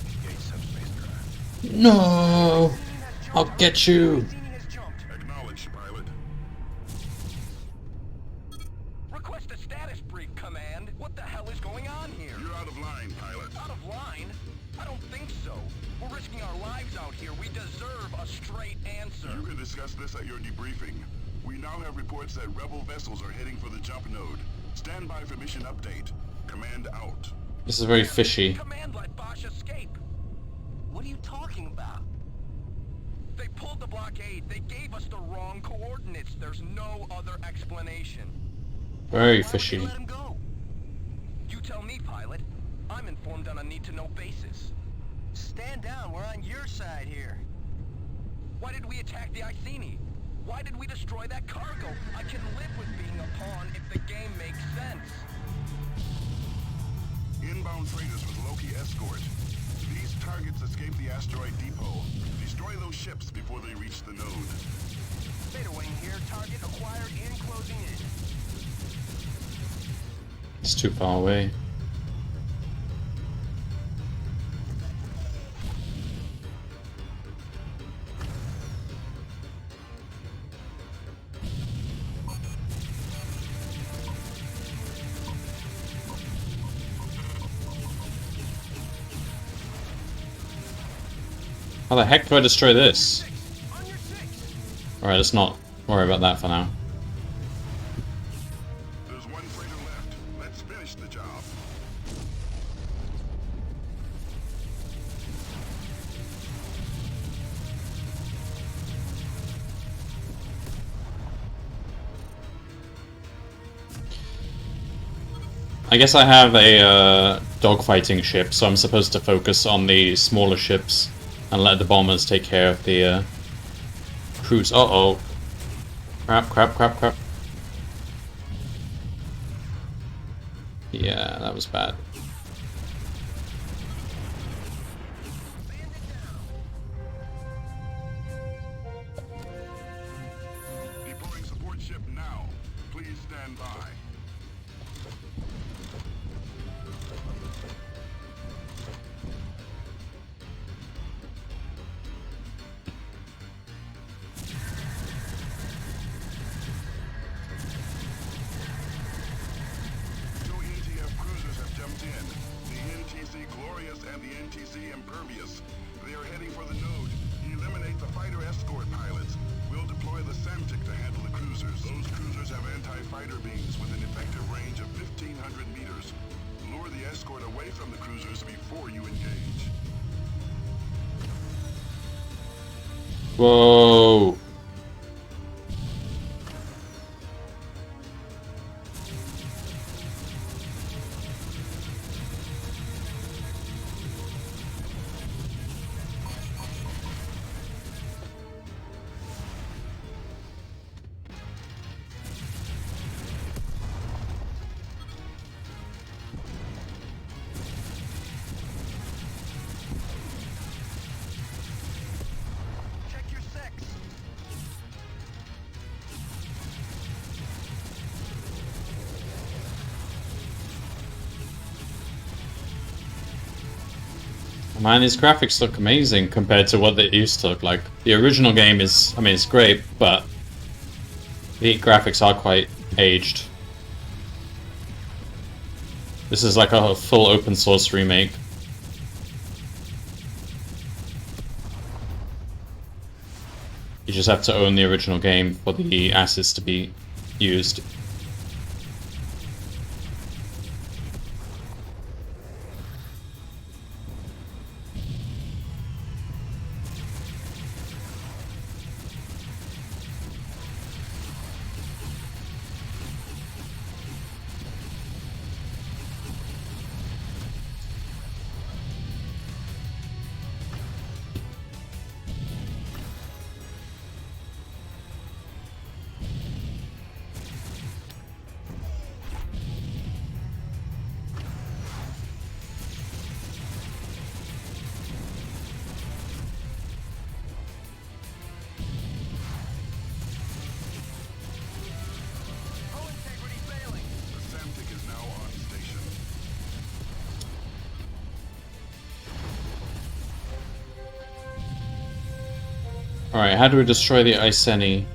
Engage subspace drive. No! I'll get you! Acknowledged, pilot. Request a status brief, Command. What the hell is going on here? You're out of line, pilot. Out of line? I don't think so. We're risking our lives out here. We deserve a straight answer. You can discuss this at your debriefing. We now have reports that rebel vessels are heading for the jump node. Stand by for mission update. Command out. This is very fishy. Command let Bosch escape. What are you talking about? They pulled the blockade. They gave us the wrong coordinates. There's no other explanation. Very Why would fishy. they let him go? You tell me, pilot. I'm informed on a need-to-know basis. Stand down. We're on your side here. Why did we attack the Iceni? Why did we destroy that cargo? I can live with being a pawn if the game makes sense. Inbound freighters with Loki escort. These targets escaped the asteroid depot. Destroy those ships before they reach the node. Beta wing here. Target acquired and closing in. It's too far away. How the heck do I destroy this? Alright, let's not worry about that for now. There's one freighter left. Let's finish the job. I guess I have a dogfighting ship, so I'm supposed to focus on the smaller ships and let the bombers take care of the cruise. Uh-oh. Crap. Yeah, that was bad. Deploying support ship now. Please stand by. Two NTF cruisers have jumped in. The NTC Glorious and the NTC Impervious. They are heading for the node. Eliminate the fighter escort pilots. We'll deploy the Samtic to handle the cruisers. Those cruisers have anti-fighter beams with an effective range of 1,500 meters. Lure the escort away from the cruisers before you engage. Whoa. Check your sex. Man, these graphics look amazing compared to what they used to look like. The original game is, I mean, it's great, but the graphics are quite aged. This is like a full open source remake. You just have to own the original game for the assets to be used. Alright, how do we destroy the Iceni?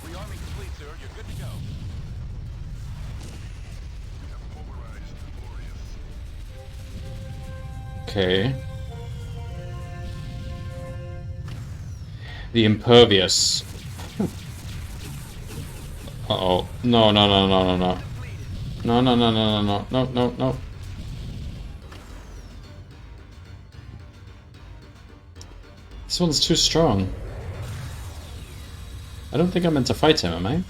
Rearming complete, sir. You're good to go. We have pulverized Glorious. Okay. The Impervious. Uh-oh. No, no, no, no, no, no. No, no, no, no, no, no, no, no, no. This one's too strong. I don't think I'm meant to fight him, am I?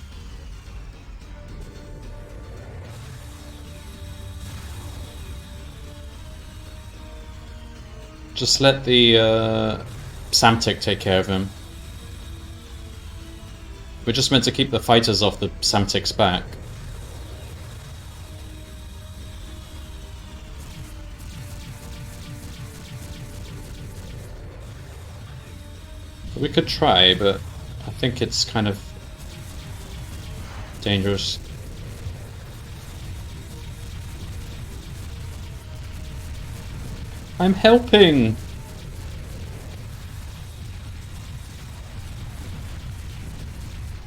Just let the Samtic take care of him. We're just meant to keep the fighters off the Samtic's back. We could try, but I think it's kind of dangerous. I'm helping!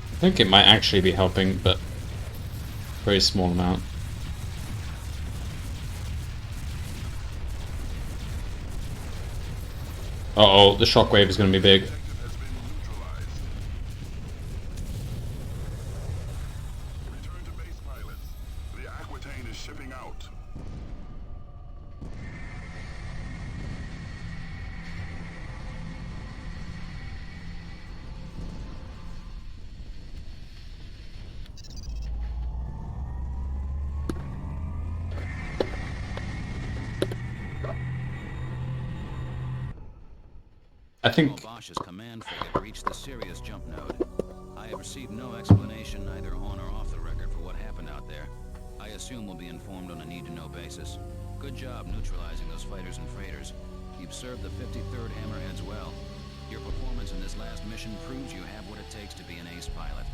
I think it might actually be helping, but very small amount. Uh-oh, the shockwave is going to be big. Return to base, pilots. The Aquitaine is shipping out. I think Bosch's command frigate reached the Sirius jump node. I have received no explanation either on or off the record for what happened out there. I assume we'll be informed on a need-to-know basis. Good job neutralizing those fighters and freighters. You've served the 53rd Hammerheads well. Your performance in this last mission proves you have what it takes to be an ace pilot.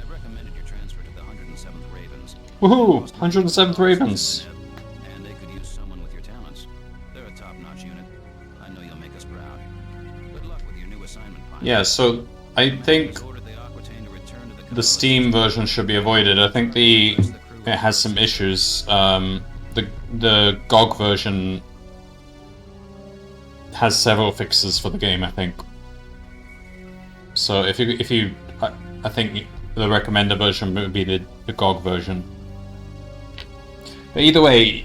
I've recommended your transfer to the 107th Ravens. woohoo! 107th Ravens. And they could use someone with your talents. They're a top-notch unit. I know you'll make us proud. Good luck with your new assignment, pilot. Yeah, so I think the Steam version should be avoided. I think it has some issues. The GOG version has several fixes for the game, I think. So if you I think the recommended version would be the GOG version. But either way,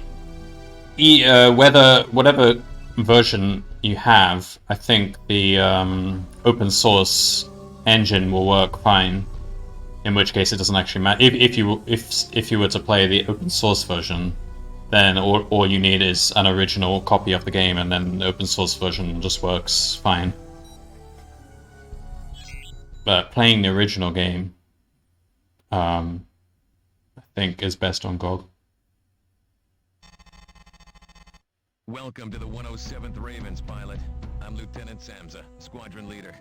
whatever version you have, I think the open source engine will work fine. In which case, it doesn't actually matter. If you were to play the open source version, then all you need is an original copy of the game, and then the open source version just works fine. But playing the original game, I think is best on GOG. Welcome to the 107th Ravens, pilot. I'm Lieutenant Samza, squadron leader.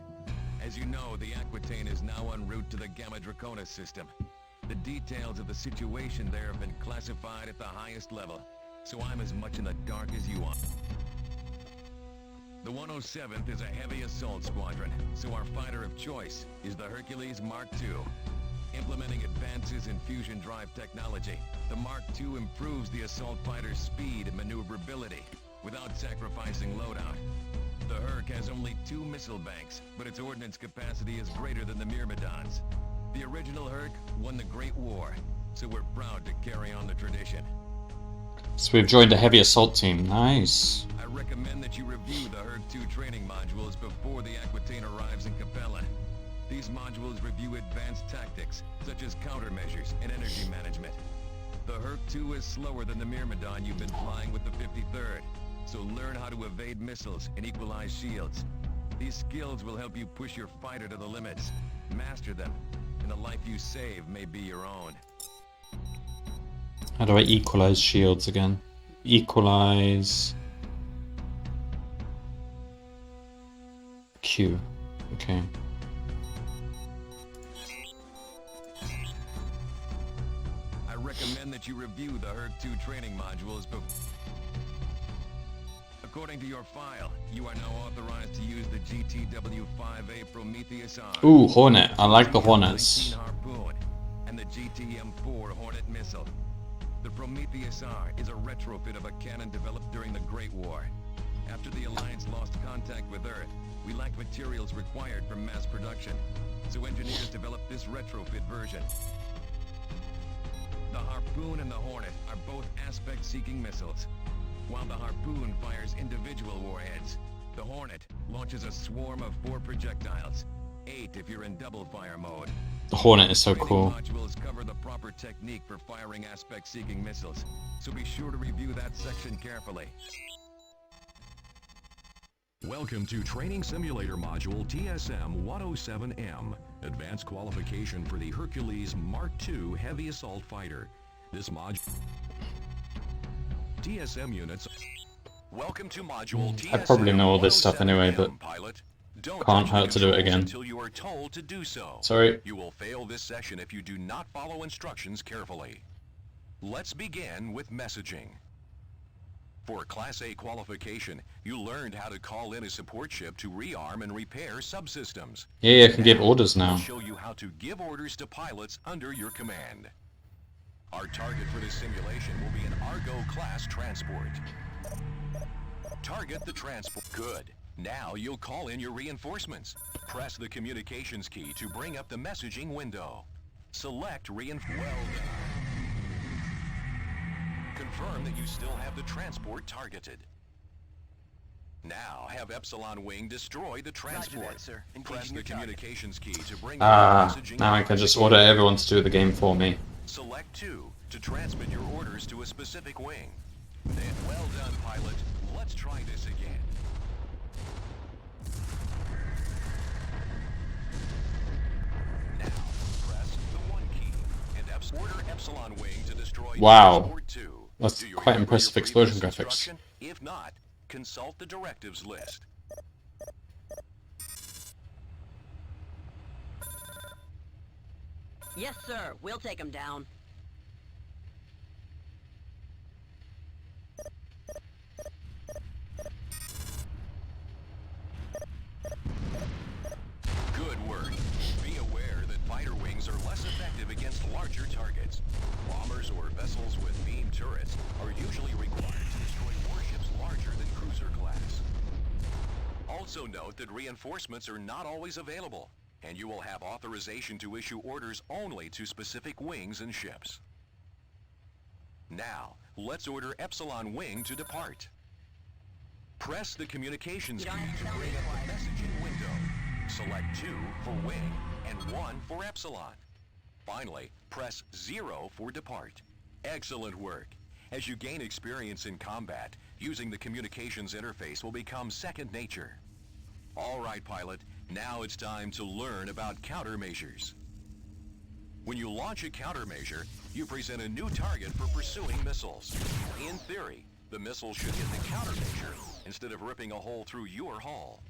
As you know, the Aquitaine is now en route to the Gamma Draconis system. The details of the situation there have been classified at the highest level, so I'm as much in the dark as you are. The 107th is a heavy assault squadron, so our fighter of choice is the Hercules Mark II. Implementing advances in fusion drive technology, the Mark II improves the assault fighter's speed and maneuverability without sacrificing loadout. The Herc has only 2 missile banks, but its ordnance capacity is greater than the Myrmidons. The original Herc won the Great War, so we're proud to carry on the tradition. So we've joined a heavy assault team. Nice. I recommend that you review the Herc 2 training modules before the Aquitaine arrives in Capella. These modules review advanced tactics, such as countermeasures and energy management. The Herc 2 is slower than the Myrmidon you've been flying with the 53rd, so learn how to evade missiles and equalize shields. These skills will help you push your fighter to the limits. Master them, and the life you save may be your own. How do I equalize shields again? Equalize... Q. Okay. I recommend that you review the HERC-2 training modules before... According to your file, you are now authorized to use the GTW-5A Prometheus R. Ooh, Hornet. I like the Hornets. Harpoon and the GTM-4 Hornet missile. The Prometheus R is a retrofit of a cannon developed during the Great War. After the Alliance lost contact with Earth, we lacked materials required for mass production, so engineers developed this retrofit version. The Harpoon and the Hornet are both aspect-seeking missiles. While the Harpoon fires individual warheads, the Hornet launches a swarm of 4 projectiles, 8 if you're in double-fire mode. The Hornet is so cool. Modules cover the proper technique for firing aspect-seeking missiles, so be sure to review that section carefully. Welcome to Training Simulator Module TSM-107M, Advanced Qualification for the Hercules Mark II Heavy Assault Fighter. This module... TSM units... Welcome to Module TSM. I probably know all this stuff anyway, but pilot. Can't hurt to do it again. Until you are told to do so. Sorry. You will fail this session if you do not follow instructions carefully. Let's begin with messaging. For Class A qualification, you learned how to call in a support ship to rearm and repair subsystems. Yeah, I can give orders now. I'll show you how to give orders to pilots under your command. Our target for this simulation will be an Argo-class transport. Target the transport. Good. Now you'll call in your reinforcements. Press the communications key to bring up the messaging window. Select reinforcement. Well done. Confirm that you still have the transport targeted. Now have Epsilon Wing destroy the transport. Roger that, sir. Press Engaging the your target. communications key to bring up the messaging. Now I can just order everyone to do the game for me. Select 2 to transmit your orders to a specific wing. Then, well done, pilot. Let's try this again. Now, press the 1 key and order Epsilon Wing to destroy Wow. Transport 2. That's Do you quite remember impressive your explosion previous graphics. instruction? If not, consult the directives list. Yes, sir. We'll take him down. Good work. Be aware that fighter wings are less effective against larger targets. Bombers or vessels with beam turrets are usually required to destroy warships larger than cruiser class. Also note that reinforcements are not always available, and you will have authorization to issue orders only to specific wings and ships. Now, let's order Epsilon Wing to depart. Press the communications key to bring up the messaging window. Select 2 for Wing and 1 for Epsilon. Finally, press 0 for depart. Excellent work. As you gain experience in combat, using the communications interface will become second nature. All right, pilot, now it's time to learn about countermeasures. When you launch a countermeasure, you present a new target for pursuing missiles. In theory, the missile should hit the countermeasure instead of ripping a hole through your hull.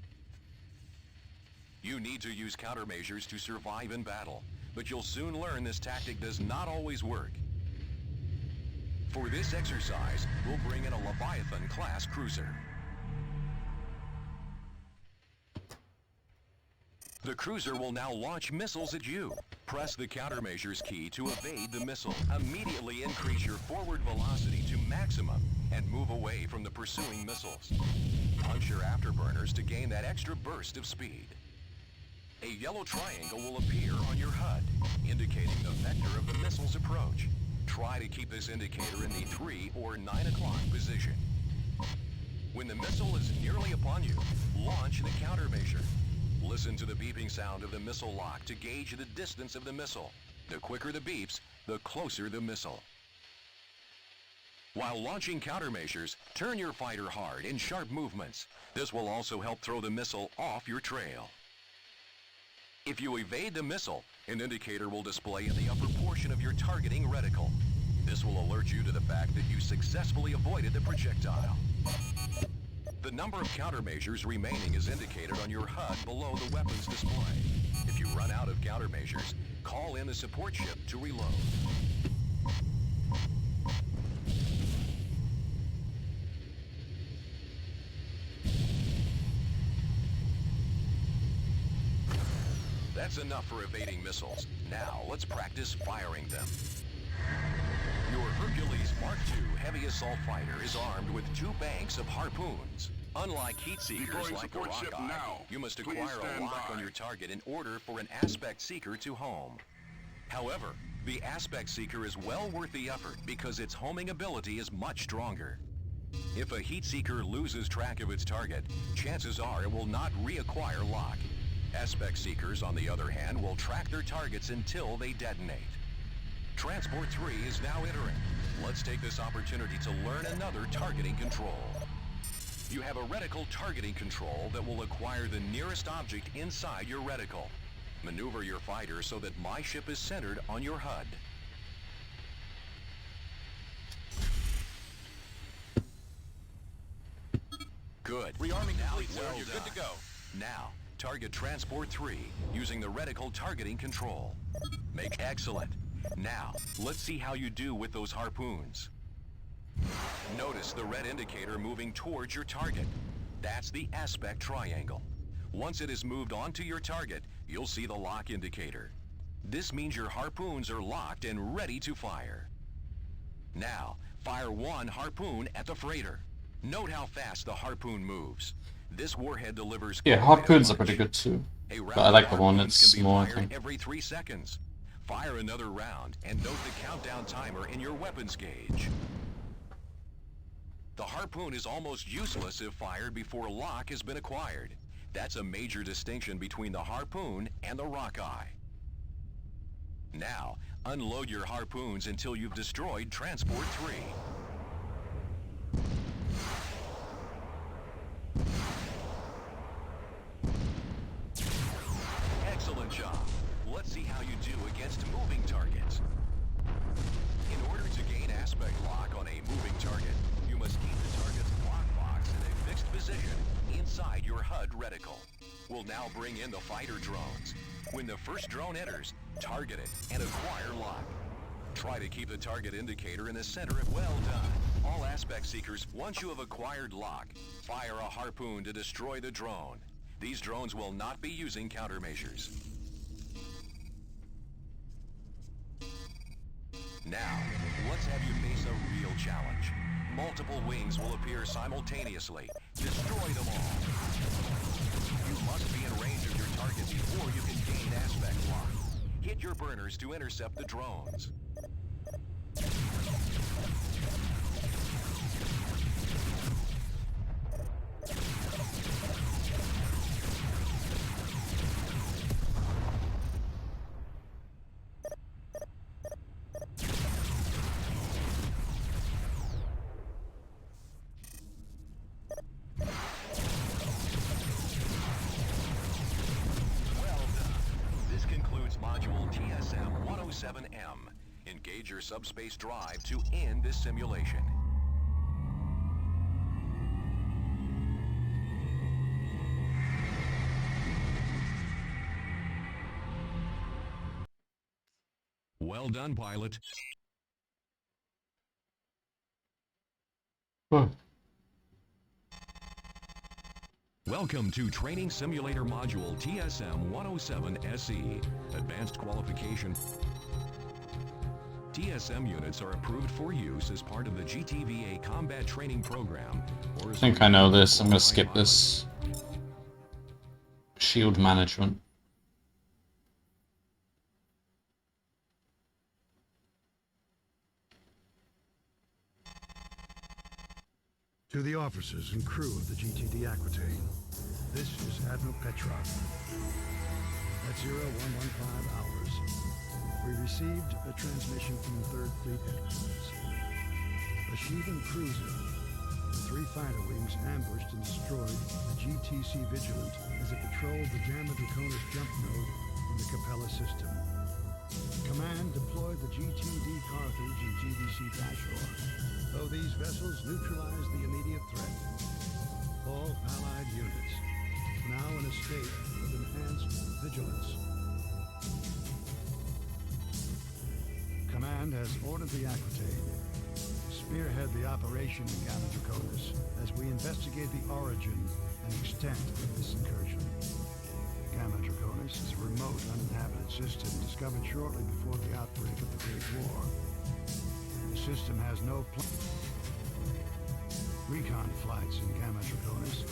You need to use countermeasures to survive in battle, but you'll soon learn this tactic does not always work. For this exercise, we'll bring in a Leviathan-class cruiser. The cruiser will now launch missiles at you. Press the countermeasures key to evade the missile. Immediately increase your forward velocity to maximum and move away from the pursuing missiles. Punch your afterburners to gain that extra burst of speed. A yellow triangle will appear on your HUD, indicating the vector of the missile's approach. Try to keep this indicator in the 3 or 9 o'clock position. When the missile is nearly upon you, launch the countermeasure. Listen to the beeping sound of the missile lock to gauge the distance of the missile. The quicker the beeps, the closer the missile. While launching countermeasures, turn your fighter hard in sharp movements. This will also help throw the missile off your trail. If you evade the missile, an indicator will display in the upper portion of your targeting reticle. This will alert you to the fact that you successfully avoided the projectile. The number of countermeasures remaining is indicated on your HUD below the weapons display. If you run out of countermeasures, call in the support ship to reload. That's enough for evading missiles. Now, let's practice firing them. Your Hercules Mark II heavy assault fighter is armed with 2 banks of harpoons. Unlike heat seekers Deploying like the support ship Rockeye, now. you must Please acquire a stand lock by. on your target in order for an aspect seeker to home. However, the aspect seeker is well worth the effort because its homing ability is much stronger. If a heat seeker loses track of its target, chances are it will not reacquire lock. Aspect seekers, on the other hand, will track their targets until they detonate. Transport 3 is now entering. Let's take this opportunity to learn another targeting control. You have a reticle targeting control that will acquire the nearest object inside your reticle. Maneuver your fighter so that my ship is centered on your HUD. Good. Rearming Now, complete, sir. well You're good to done. go. Now, target Transport 3 using the reticle targeting control. Make excellent. Now, let's see how you do with those harpoons. Notice the red indicator moving towards your target. That's the aspect triangle. Once it is moved onto your target, you'll see the lock indicator. This means your harpoons are locked and ready to fire. Now, fire 1 harpoon at the freighter. Note how fast the harpoon moves. This warhead delivers Yeah, quite a harpoons are punch. pretty good too. A But round I like of the one harpoons that's can be small, I fired think. every 3 seconds. Fire another round and note the countdown timer in your weapons gauge. The harpoon is almost useless if fired before lock has been acquired. That's a major distinction between the harpoon and the Rockeye. Now, unload your harpoons until you've destroyed Transport 3. Excellent job. Let's see how you do against moving targets. In order to gain aspect lock on a moving target, you must keep the target's lock box in a fixed position inside your HUD reticle. We'll now bring in the fighter drones. When the first drone enters, target it and acquire lock. Try to keep the target indicator in the center of well done. All aspect seekers, once you have acquired lock, fire a harpoon to destroy the drone. These drones will not be using countermeasures. Now, let's have you face a real challenge. Multiple wings will appear simultaneously. Destroy them all. You must be in range of your target before you can gain aspect lock. Hit your burners to intercept the drones. Module TSM-107M. Engage your subspace drive to end this simulation. Well done, pilot. Welcome to Training Simulator Module TSM-107SE. Advanced Qualification. TSM units are approved for use as part of the GTVA Combat Training Program. I think I know this. I'm going to skip this. Shield management. To the officers and crew of the GTD Aquitaine, this is Admiral Petrov. At 0115 hours, we received a transmission from the 3rd Fleet headquarters. A Sheevan cruiser and 3 fighter wings ambushed and destroyed the GTC Vigilant as it patrolled the Gamma Draconis jump node in the Capella system. Command deployed the GTD Carthage and GDC Dashor, though these vessels neutralized the immediate threat. all Allied units, now in a state of enhanced vigilance. Command has ordered the Aquitaine to spearhead the operation in Gamma Draconis as we investigate the origin and extent of this incursion. Gamma Draconis is a remote, uninhabited system discovered shortly before the outbreak of the Great War. The system has no recon flights in Gamma Draconis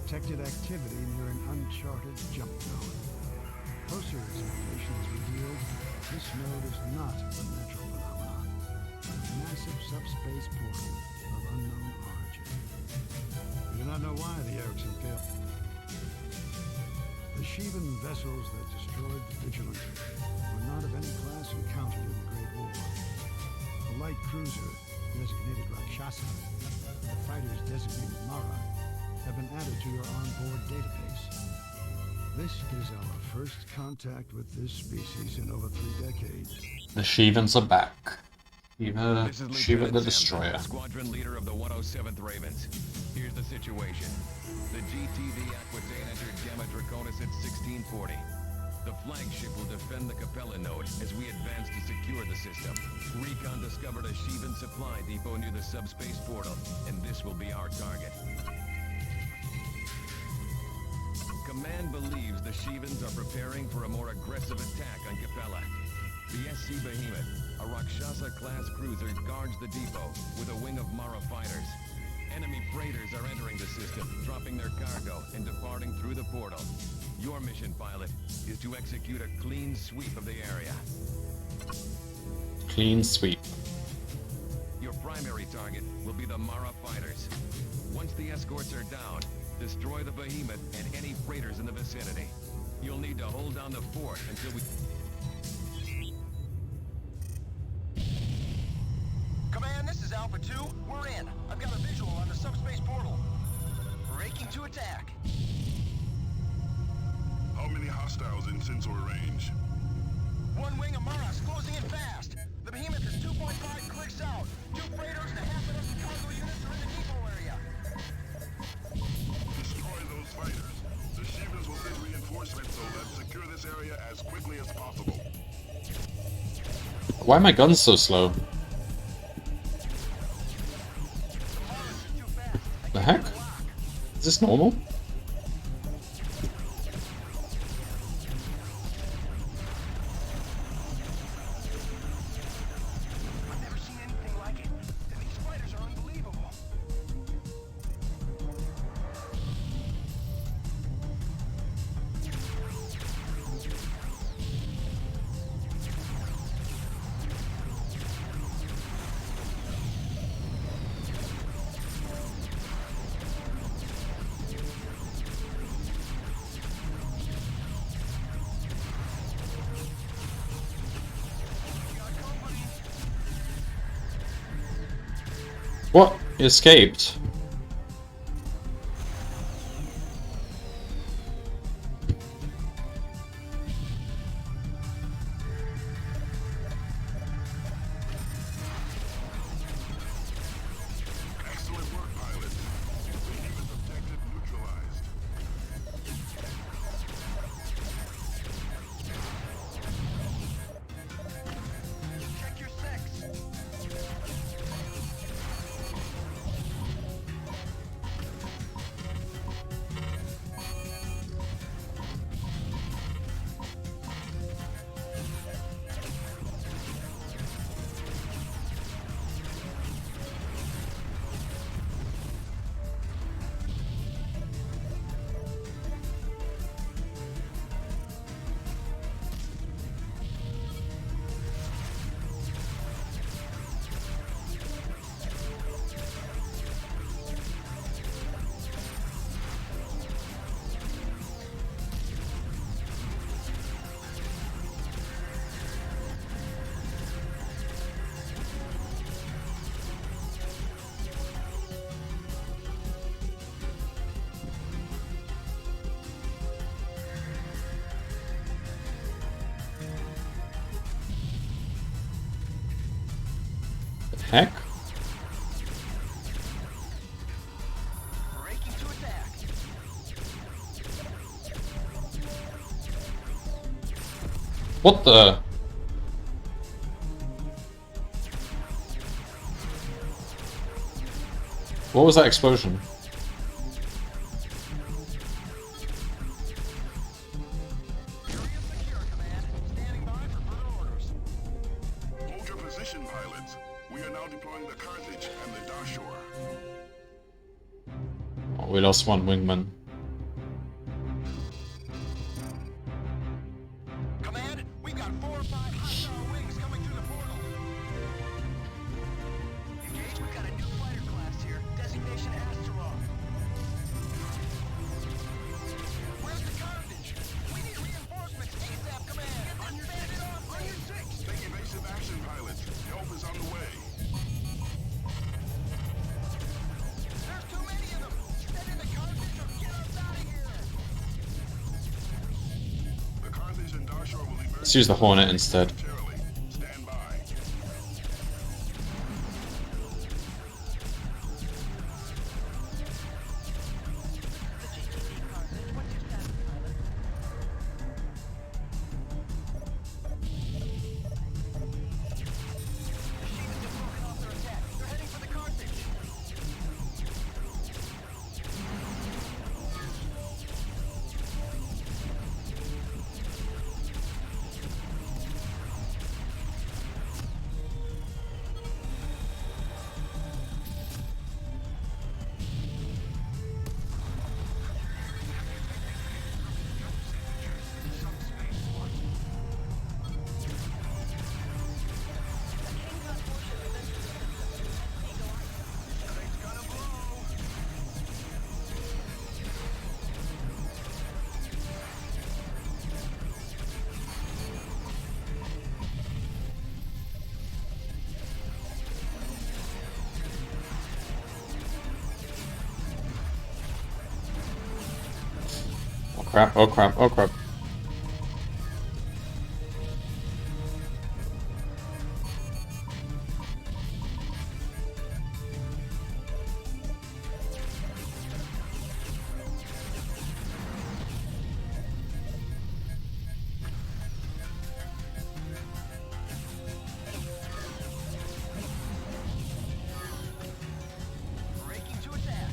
detected activity near an uncharted jump node. Closer examination has revealed this node is not a natural phenomenon, but a massive subspace portal of unknown origin. We do not know why the Erickson failed. The Sheevan vessels that destroyed the Vigilant were not of any class encountered in the Great War. A light cruiser, designated Rakshasa, and the fighters designated Mara, have been added to your onboard database. This is our first contact with this species in over 3 decades. The Sheevans are back. This is Sheeva Lieutenant the Sampson, Destroyer. Squadron leader of the 107th Ravens. Here's the situation. The GTV Aquitaine entered Gamma Draconis at 1640. The flagship will defend the Capella node as we advance to secure the system. Recon discovered a Sheevan supply depot near the subspace portal, and this will be our target. Command believes the Sheevans are preparing for a more aggressive attack on Capella. The SC Behemoth, a Rakshasa-class cruiser, guards the depot with a wing of Mara fighters. Enemy freighters are entering the system, dropping their cargo and departing through the portal. Your mission, pilot, is to execute a clean sweep of the area. Clean sweep. Your primary target will be the Mara fighters. Once the escorts are down, destroy the Behemoth and any freighters in the vicinity. You'll need to hold down the fort until we... Command, this is Alpha 2. We're in. I've got a visual on the subspace portal. Breaking to attack. How many hostiles in sensor range? One wing of Mara's closing in fast. The Behemoth is 2.5 clicks out. 2 freighters and a half a dozen cargo units are in the depot area. Destroy those fighters. The Sheevans will send reinforcements, so let's secure this area as quickly as possible. Why are my guns so slow? The heck? Is this normal? I've never seen anything like it. And these fighters are unbelievable. What? Escaped? Excellent work, pilot. Behemoth objective neutralized. Check your six. Heck? Breaking to attack. What the? What was that explosion? Hold your position, pilots. We are now deploying the Carthage and the Dashore. Oh, we lost one wingman. Command, we've got 4 or 5 hostile wings coming through the portal. Engage, we've got a new fighter class here. Designation Asteroid. Where's the Carthage? We need reinforcements ASAP, Command. On your 6. Take evasive action, pilots. Help is on the way. There's too many of them. Send in the Carthage or get us out of here. The Carthage and Dashore will emerge. Let's use the Hornet instead. momentarily. Stand by. Machines have broken off their attack. They're heading for the Carthage. Oh crap, oh crap, oh crap. Breaking to attack.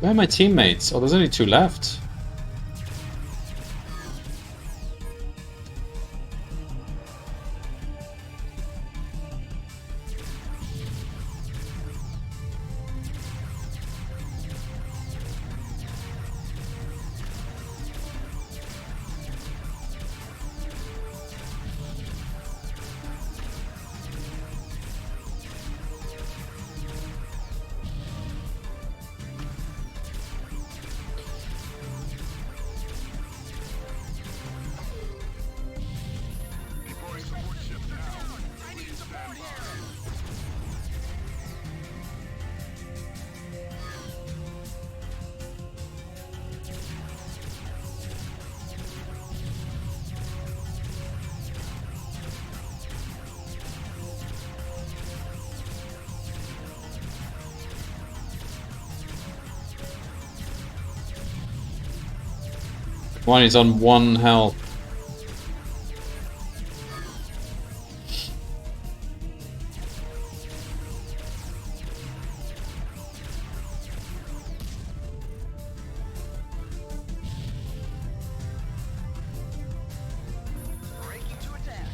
Where are my teammates? Oh, there's only 2 left. One, he's on 1 health. Breaking to attack.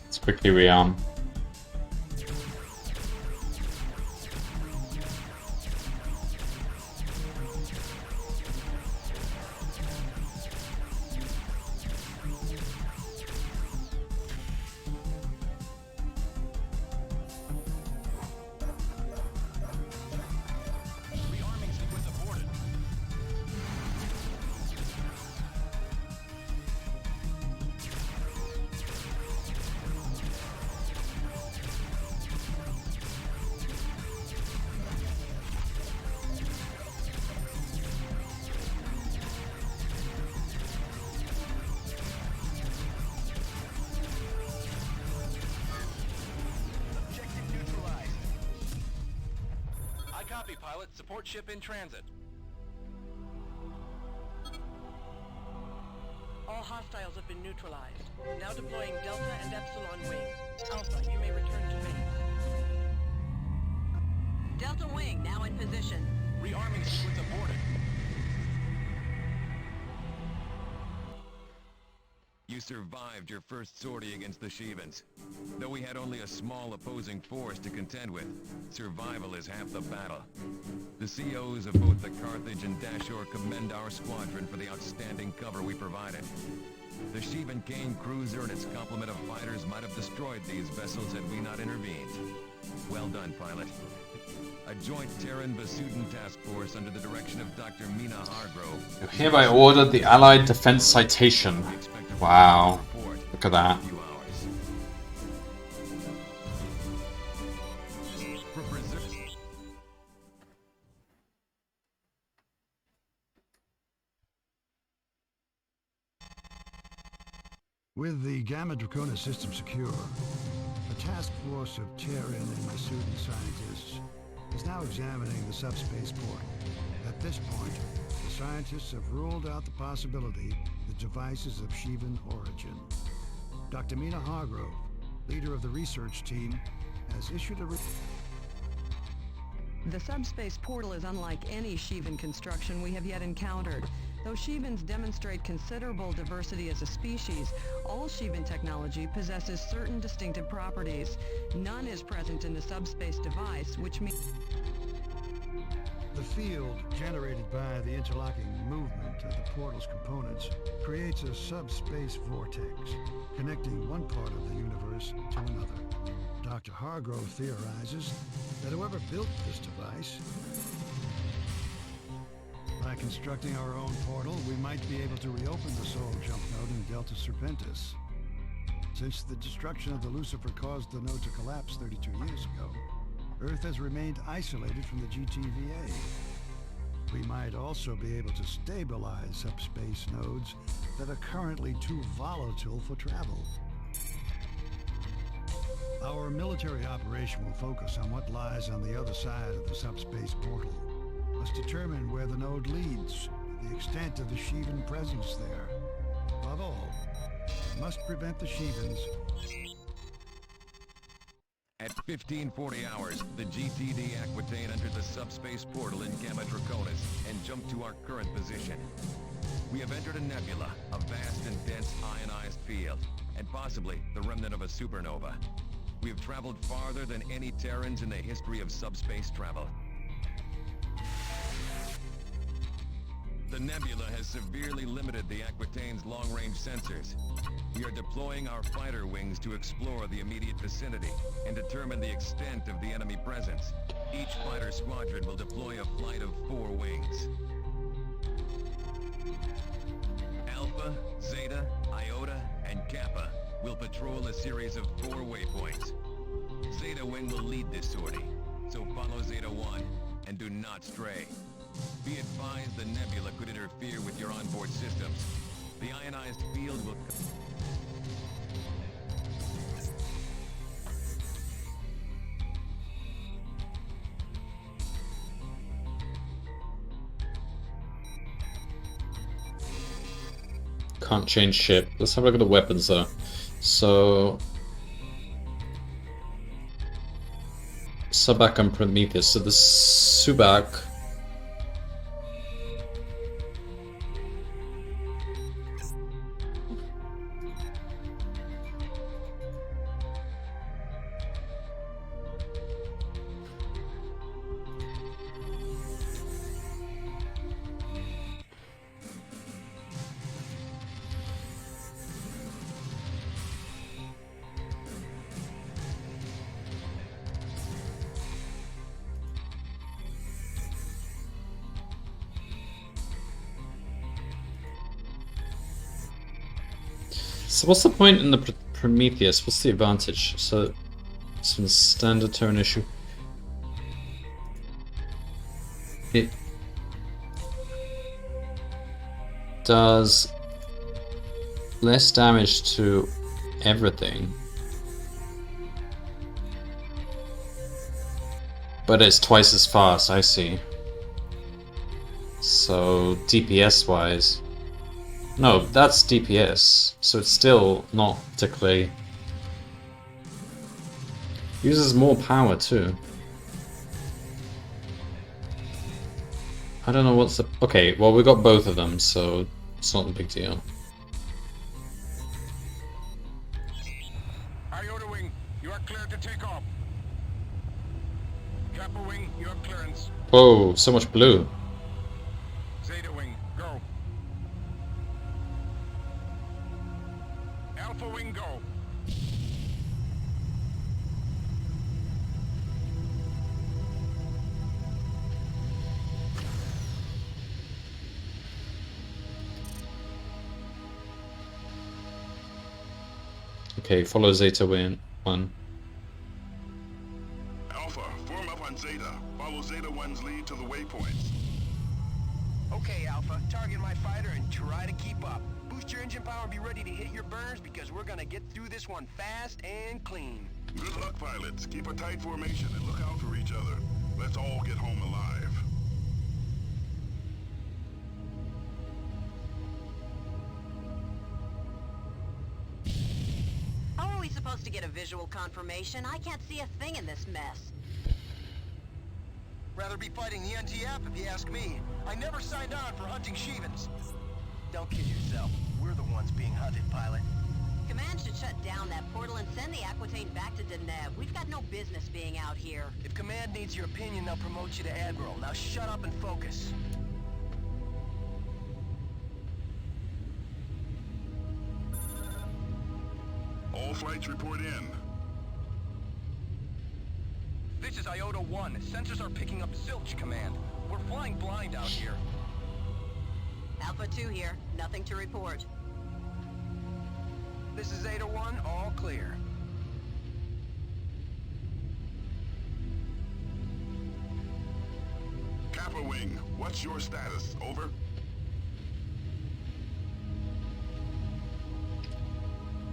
Let's quickly rearm. Rearming sequence aborted. Objective neutralized. I copy, pilot. Support ship in transit. All hostiles have been neutralized. Now deploying Delta and Epsilon wings. Alpha, you may return to base. Delta Wing now in position. Rearming sequence aborted. You survived your first sortie against the Shevans. Though we had only a small opposing force to contend with, survival is half the battle. The COs of both the Carthage and Dashore commend our squadron for the outstanding cover we provided. The Sheevan Kane cruiser and its complement of fighters might have destroyed these vessels had we not intervened. Well done, pilot. A joint Terran-Vasudin task force under the direction of Dr. Mina Hargrove. You hereby order the Allied Defense Citation. Wow. Look at that. With the Gamma Draconis system secure, a task force of Terran and Masudin scientists is now examining the subspace port. At this point, the scientists have ruled out the possibility the device is of Sheevan origin. Dr. Mina Hargrove, leader of the research team, has issued a The subspace portal is unlike any Sheevan construction we have yet encountered. Though Sheevans demonstrate considerable diversity as a species, all Sheevan technology possesses certain distinctive properties. None is present in the subspace device, which means The field generated by the interlocking movement of the portal's components creates a subspace vortex, connecting one part of the universe to another. Dr. Hargrove theorizes that whoever built this device, by constructing our own portal, we might be able to reopen the Soul Jump node in Delta Serpentis. Since the destruction of the Lucifer caused the node to collapse 32 years ago, Earth has remained isolated from the GTVA. We might also be able to stabilize subspace nodes that are currently too volatile for travel. Our military operation will focus on what lies on the other side of the subspace portal. Must determine where the node leads, the extent of the Sheevan presence there. Above all, must prevent the Sheevans. At 1540 hours, the GTD Aquitaine entered the subspace portal in Gamma Draconis and jumped to our current position. We have entered a nebula, a vast and dense ionized field, and possibly the remnant of a supernova. We have traveled farther than any Terrans in the history of subspace travel. The nebula has severely limited the Aquitaine's long-range sensors. We are deploying our fighter wings to explore the immediate vicinity and determine the extent of the enemy presence. Each fighter squadron will deploy a flight of 4 wings. Alpha, Zeta, Iota, and Kappa will patrol a series of 4 waypoints. Zeta Wing will lead this sortie, so follow Zeta 1 and do not stray. Be advised the nebula could interfere with your onboard systems. The ionized field will... Can't change ship. Let's have a look at the weapons though. So Subak and Prometheus. So the Subak So what's the point in the Prometheus? What's the advantage? So some standard turn issue. It does less damage to everything, but it's twice as fast. I see. So DPS wise. No, that's DPS, so it's still not particularly... Uses more power too. I don't know what's the... Okay, well we got both of them, so it's not a big deal. Iota Wing, you are cleared to take off. Kappa Wing, you have clearance. Whoa, so much blue. Zeta Wing, go. Alpha Wing, go. Okay, follow Zeta Win 1. Alpha, form up on Zeta. Follow Zeta 1's lead to the waypoints. Okay, Alpha, target my fighter and try to keep up. Boost your engine power and be ready to hit your burners because we're gonna get through this one fast and clean. Good luck, pilots. Keep a tight formation and look out for each other. Let's all get home alive. How are we supposed to get a visual confirmation? I can't see a thing in this mess. Rather be fighting the NTF if you ask me. I never signed on for hunting Shevens. Don't kid yourself. We're the ones being hunted, pilot. Command should shut down that portal and send the Aquitaine back to Deneb. We've got no business being out here. If Command needs your opinion, they'll promote you to Admiral. Now shut up and focus. All flights report in. This is Iota 1. Sensors are picking up zilch, Command. We're flying blind out here. Alpha 2 here. Nothing to report. This is Zeta 1. All clear. Kappa Wing, what's your status? Over?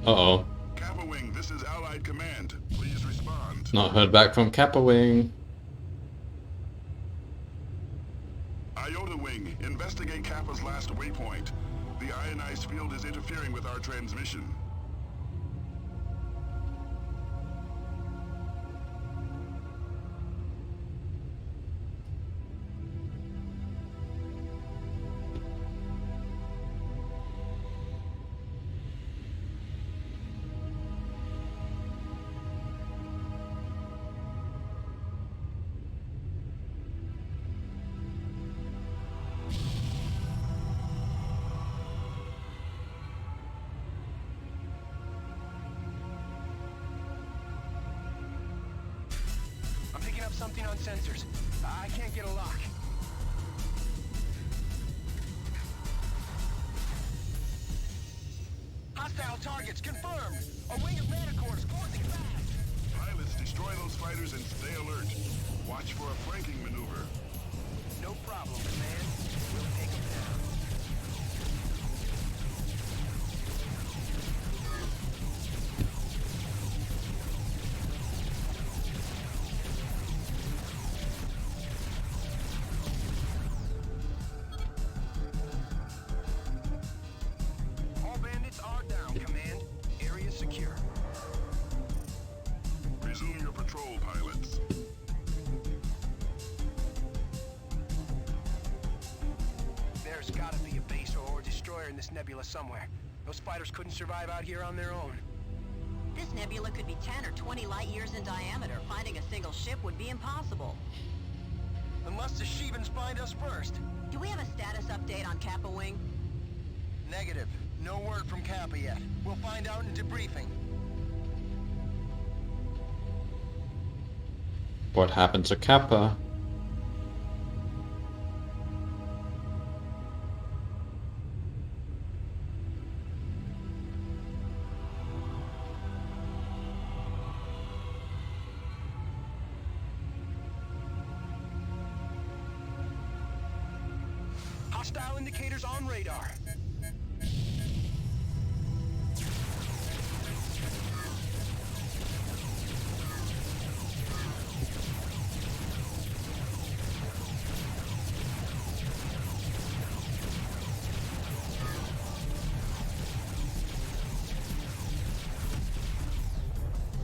Uh-oh. Kappa Wing, this is Allied Command. Please respond. Not heard back from Kappa Wing. Iota Wing, investigate Kappa's last waypoint. The ionized field is interfering with our transmission. Something on sensors. I can't get a lock. Hostile targets confirmed. A wing of Manticore is closing fast. Pilots, destroy Watch for a flanking maneuver. No problem, Command. We'll take them down. All bandits are down, Command. Area secure. Resume your patrol, pilots. There's gotta be a base or destroyer in this nebula somewhere. Those fighters couldn't survive out here on their own. This nebula could be 10 or 20 light years in diameter. Finding a single ship would be impossible. Unless the Shevens find us first. Do we have a status update on Kappa Wing? Negative. No word from Kappa yet. We'll find out in debriefing. What happened to Kappa? Hostile indicators on radar.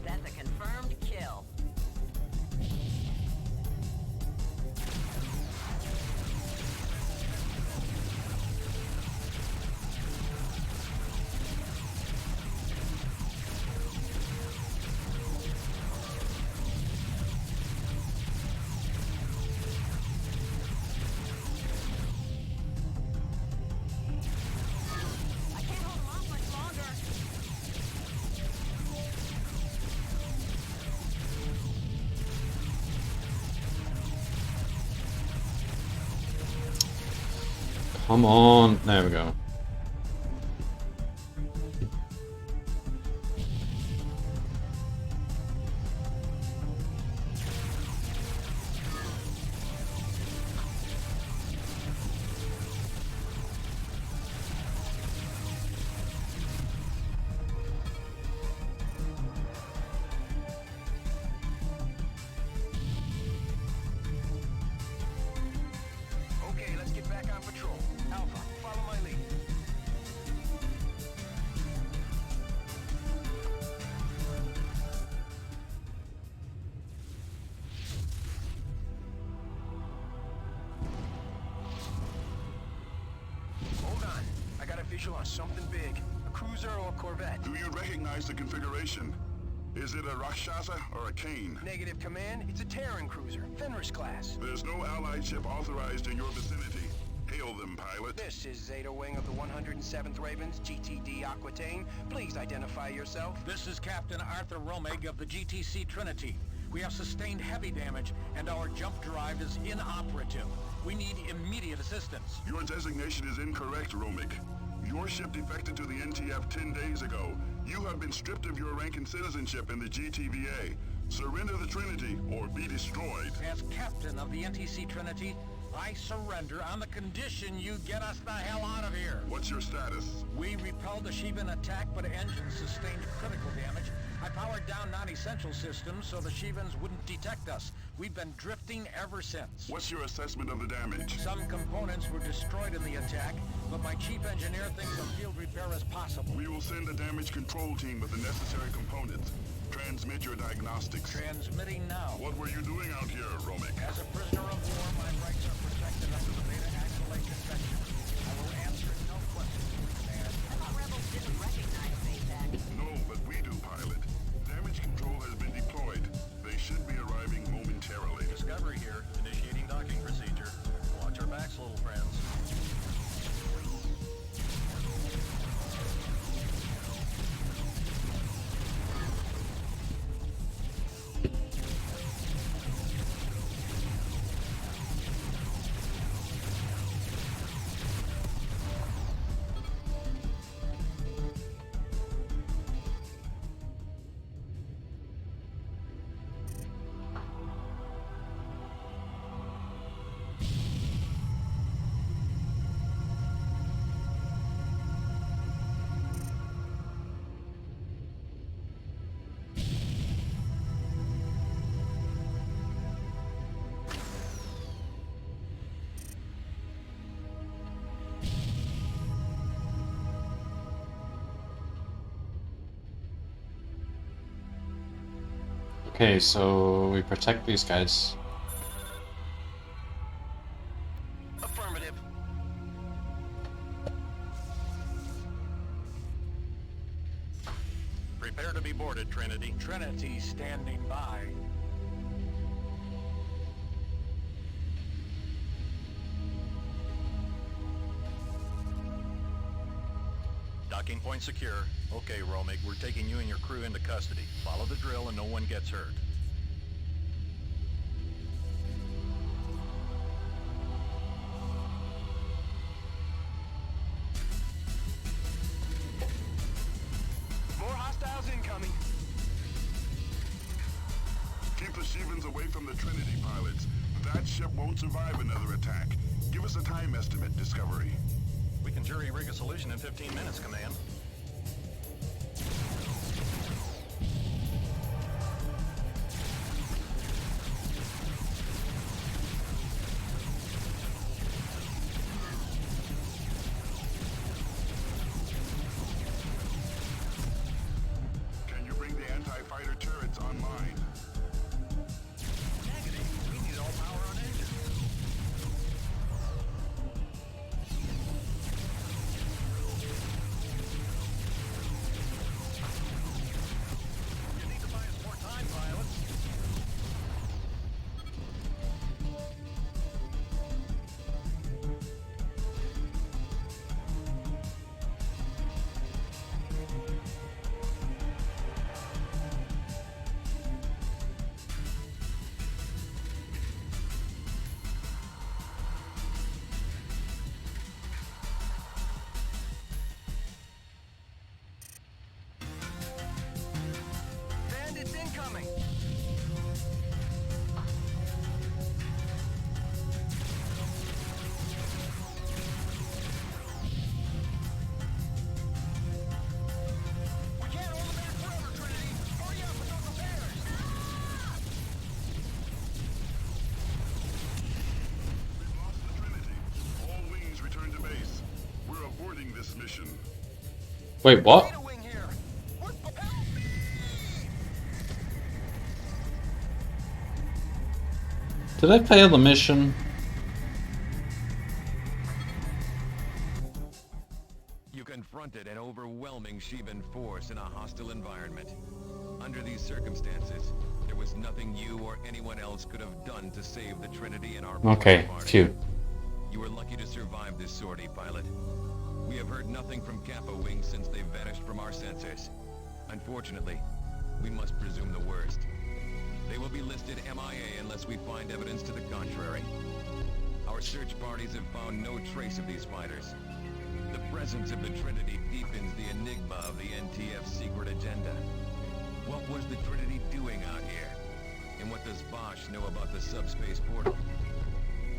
That's a confirmed kill. I can't hold them off much longer. Come on. There we go. Okay, let's get back on patrol. Alpha, follow my lead. Hold on. I got a visual on something big. A cruiser or corvette. Do you recognize the configuration? Is it a Rakshasa or a Kane? Negative, Command. It's a Terran cruiser. Fenris class. There's no allied ship authorized in your vicinity. Hail them, pilot. This is Zeta Wing of the 107th Ravens, GTD Aquitaine. Please identify yourself. This is Captain Arthur Romig of the GTC Trinity. We have sustained heavy damage, and our jump drive is inoperative. We need immediate assistance. Your designation is incorrect, Romik. Your ship defected to the NTF 10 days ago. You have been stripped of your rank and citizenship in the GTVA. Surrender the Trinity or be destroyed. As captain of the NTC Trinity, I surrender on the condition you get us the hell out of here. What's your status? We repelled the Sheevan attack, but engines sustained critical damage. I powered down non-essential systems so the Sheevans wouldn't detect us. We've been drifting ever since. What's your assessment of the damage? Some components were destroyed in the attack, but my chief engineer thinks a field repair is possible. We will send a damage control team with the necessary components. Transmit your diagnostics. Transmitting now. What were you doing out here, Romik? As a prisoner of war, my rights are protected under the Beta Accolade Convention. I will answer no questions, Command. I thought rebels didn't recognize Baytac. No, but we do, pilot. Damage control has been deployed. They should be arriving momentarily. Discovery here. Initiating docking procedure. Watch our backs, little friends. Okay, so we protect these guys. Affirmative. Prepare to be boarded, Trinity. Trinity standing by. Docking point secure. Okay, Romig, we're taking you and your crew into custody. Follow the drill and no one gets hurt. More hostiles incoming. Keep the Shevens away from the Trinity pilots. That ship won't survive another attack. Give us a time estimate, Discovery. We can jury-rig a solution in 15 minutes, Command. Can you bring the anti-fighter turrets online? Negative. We need all power on engine. You need to buy us more time, pilots. Bandits incoming. We can't hold them back forever, Trinity. Hurry up with those repairs. We've lost the Trinity. All wings return to base. We're aborting this mission. Wait, what? Beta wing here. Did I fail the mission? You confronted an overwhelming Sheevan force in a hostile environment. Under these circumstances, there was nothing you or anyone else could have done to save the Trinity and our Okay, party. phew. You were lucky to survive this sortie, pilot. We have heard nothing from Kappa Wing since they vanished from our sensors. Unfortunately, we must presume the worst. They will be listed MIA unless we find evidence to the contrary. Our search parties have found no trace of these fighters. The presence of the Trinity deepens the enigma of the NTF's secret agenda. What was the Trinity doing out here? And what does Bosch know about the subspace portal?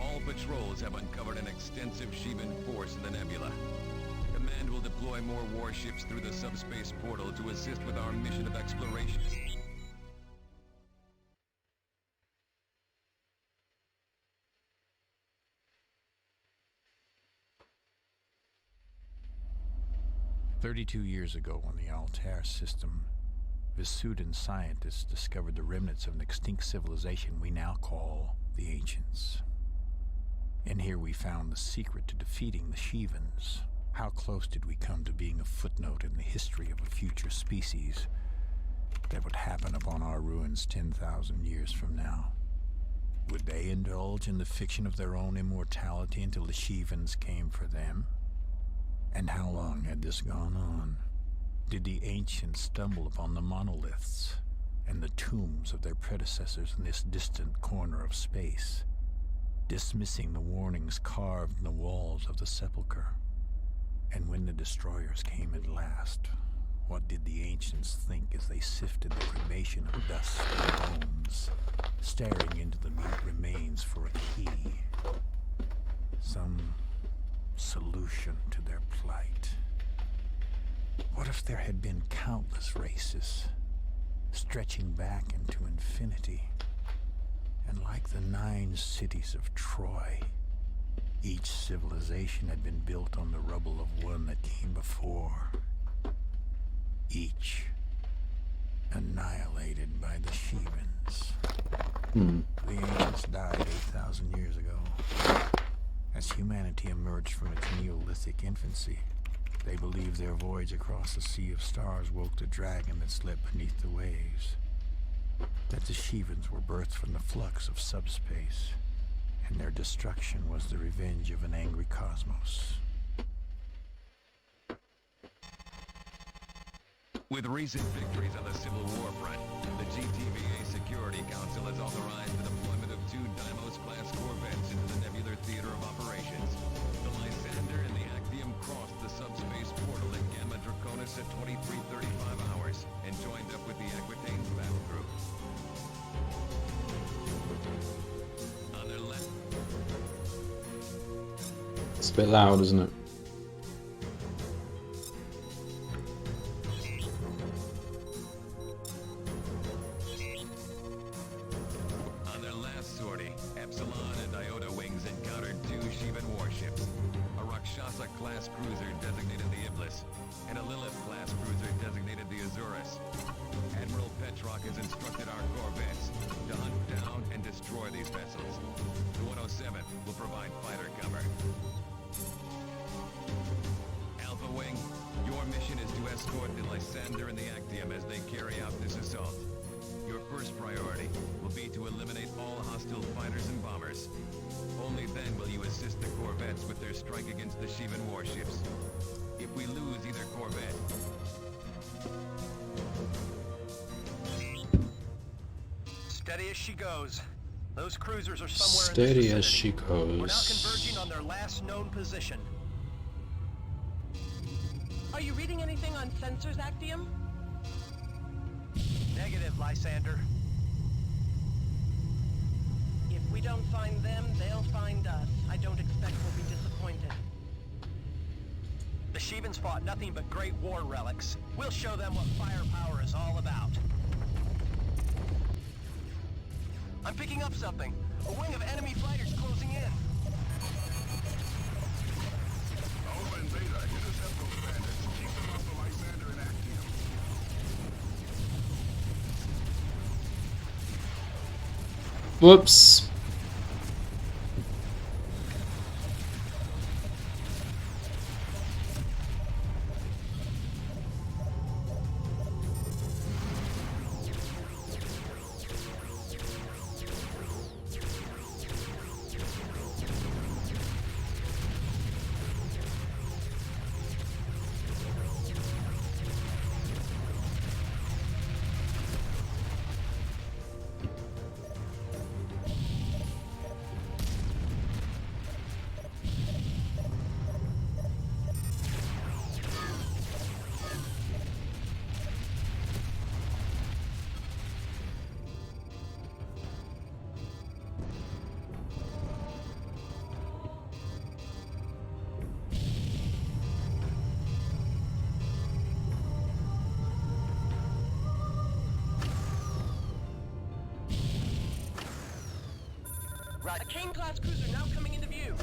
All patrols have uncovered an extensive Sheevan force in the nebula. Command will deploy more warships through the subspace portal to assist with our mission of exploration. "32 years ago on the Altair system, Visudan scientists discovered the remnants of an extinct civilization we now call the Ancients. And here we found the secret to defeating the Shevens. How close did we come to being a footnote in the history of a future species that would happen upon our ruins 10,000 years from now? Would they indulge in the fiction of their own immortality until the Shevens came for them? And how long had this gone on? Did the Ancients stumble upon the monoliths and the tombs of their predecessors in this distant corner of space, dismissing the warnings carved in the walls of the sepulchre? And when the destroyers came at last, what did the Ancients think as they sifted the cremation of dust and bones, staring into the mute remains for a key? Some solution to their plight. What if there had been countless races, stretching back into infinity, and like the 9 cities of Troy, each civilization had been built on the rubble of one that came before, each annihilated by the Shevens? Hmm. The ancients died 8,000 years ago. As humanity emerged from its Neolithic infancy, they believed their voyage across the sea of stars woke the dragon that slept beneath the waves. That the Shivans were birthed from the flux of subspace, and their destruction was the revenge of an angry cosmos. With recent victories on the Civil War front, the GTVA Security Council has authorized the deployment of 2 Deimos-class corvettes into the Nebular Theater of Operations. The Lysander and the Actium crossed the subspace portal at Gamma Draconis at 23:35 hours and joined up with the Aquitane's battle group. On their left... It's a bit loud, isn't it? On their last sortie, Epsilon and Iota wings encountered 2 Shivan warships. A Rakshasa-class cruiser designated the Iblis, and a Lilith-class cruiser designated the Azurus. Admiral Petrock has instructed our corvettes to hunt down and destroy these vessels. The 107 will provide fighter cover. Alpha Wing, your mission is to escort the Lysander and the Actium as they carry out this assault. Your first priority will be to eliminate all hostile fighters and bombers. Only then will you assist the corvettes with their strike against the Shivan warships. If we lose either corvette... Steady as she goes. Those cruisers are somewhere in Steady this as she vicinity. We're now goes. converging on their last known position. Are you reading anything on sensors, Actium? Negative, Lysander. If we don't find them, they'll find us. I don't expect we'll be disappointed. The Shivans fought nothing but great war relics. We'll show them what firepower is all about. I'm picking up something. A wing of enemy fighters closing in. Alpha and Beta, intercept those bandits. Keep them off the Lysander and Actium. Whoops. A Kane-class cruiser now coming into view.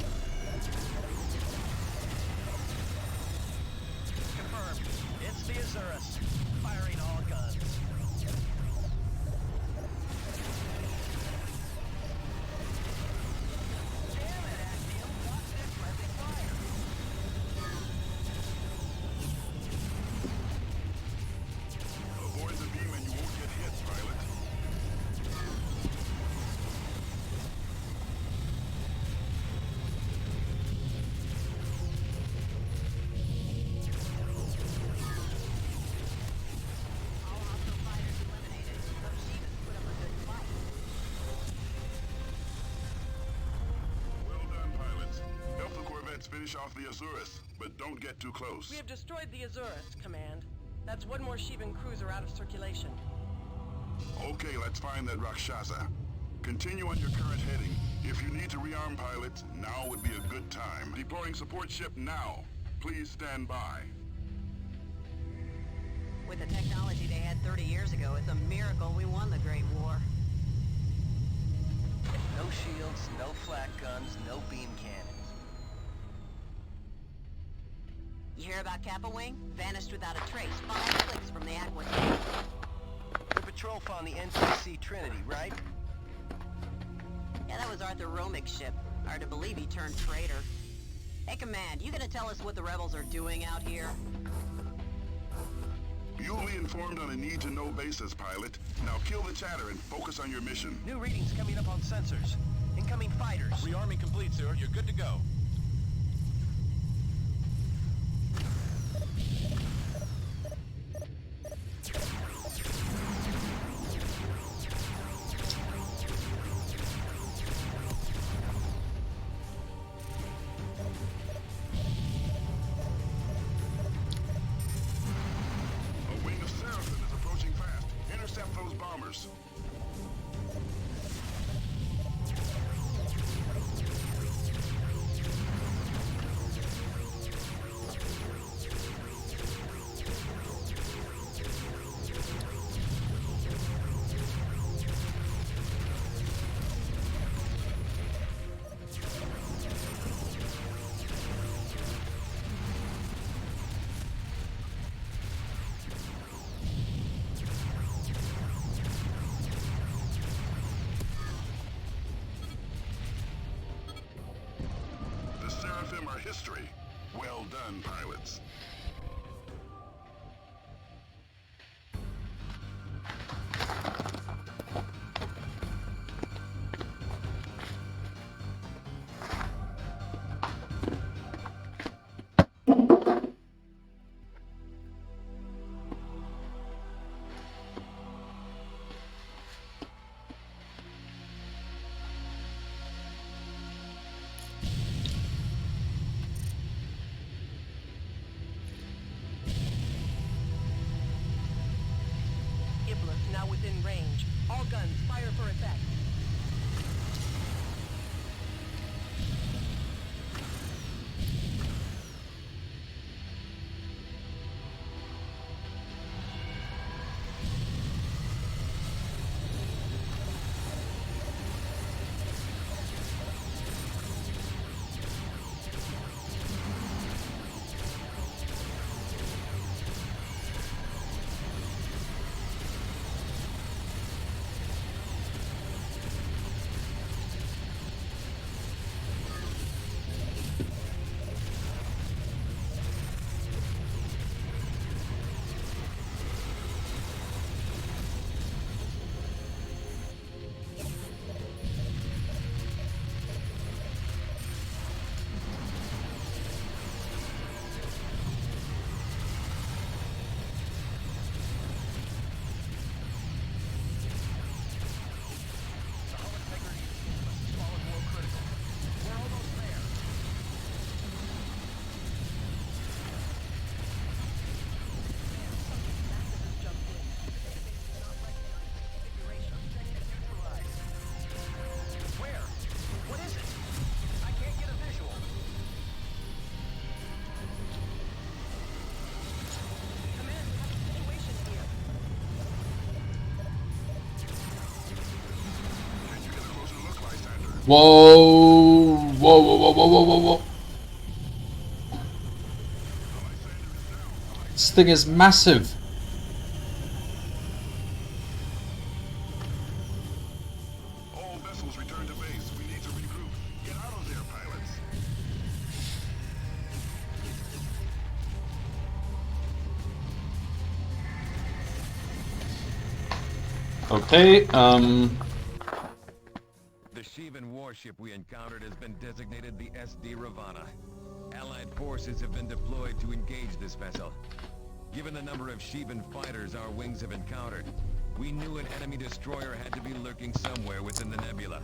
Confirmed. It's the Azurus. Firing all guns. Damn it, Actium. Watch this friendly fire. Avoid the beam and you won't get hit, pilot. All hostile fighters eliminated. Those Shivas put up a good fight. Well done, pilots. Help the corvettes finish off the Azurus, but don't get too close. We have destroyed the Azurus, Command. That's one more Shivan cruiser out of circulation. Okay, let's find that Rakshasa. Continue on your current heading. If you need to rearm pilots, now would be a good time. Deploying support ship now. Please stand by. With the technology they had 30 years ago, it's a miracle we won the Great War. No shields, no flak guns, no beam cannons. You hear about Kappa Wing? Vanished without a trace, 5 clicks from the Aquitaine. The patrol found the NTC Trinity, right? Yeah, that was Arthur Romik's ship. Hard to believe he turned traitor. Hey, Command, you gonna tell us what the rebels are doing out here? You'll be informed on a need-to-know basis, pilot. Now kill the chatter and focus on your mission. New readings coming up on sensors. Incoming fighters. Rearming complete, sir. You're good to go. A wing of Seraphim is approaching fast. Intercept those bombers. The Seraphim are history. Well done, pilots. Iblis now within range. All guns, fire for effect. Whoa! Whoa! Whoa! Whoa! Whoa! Whoa! Whoa! Whoa! This thing is massive. All vessels return to base. We need to regroup. Get out of there, pilots. Okay. The Sheevan warship we encountered has been designated the SD Ravana. Allied forces have been deployed to engage this vessel. Given the number of Sheevan fighters our wings have encountered, we knew an enemy destroyer had to be lurking somewhere within the nebula.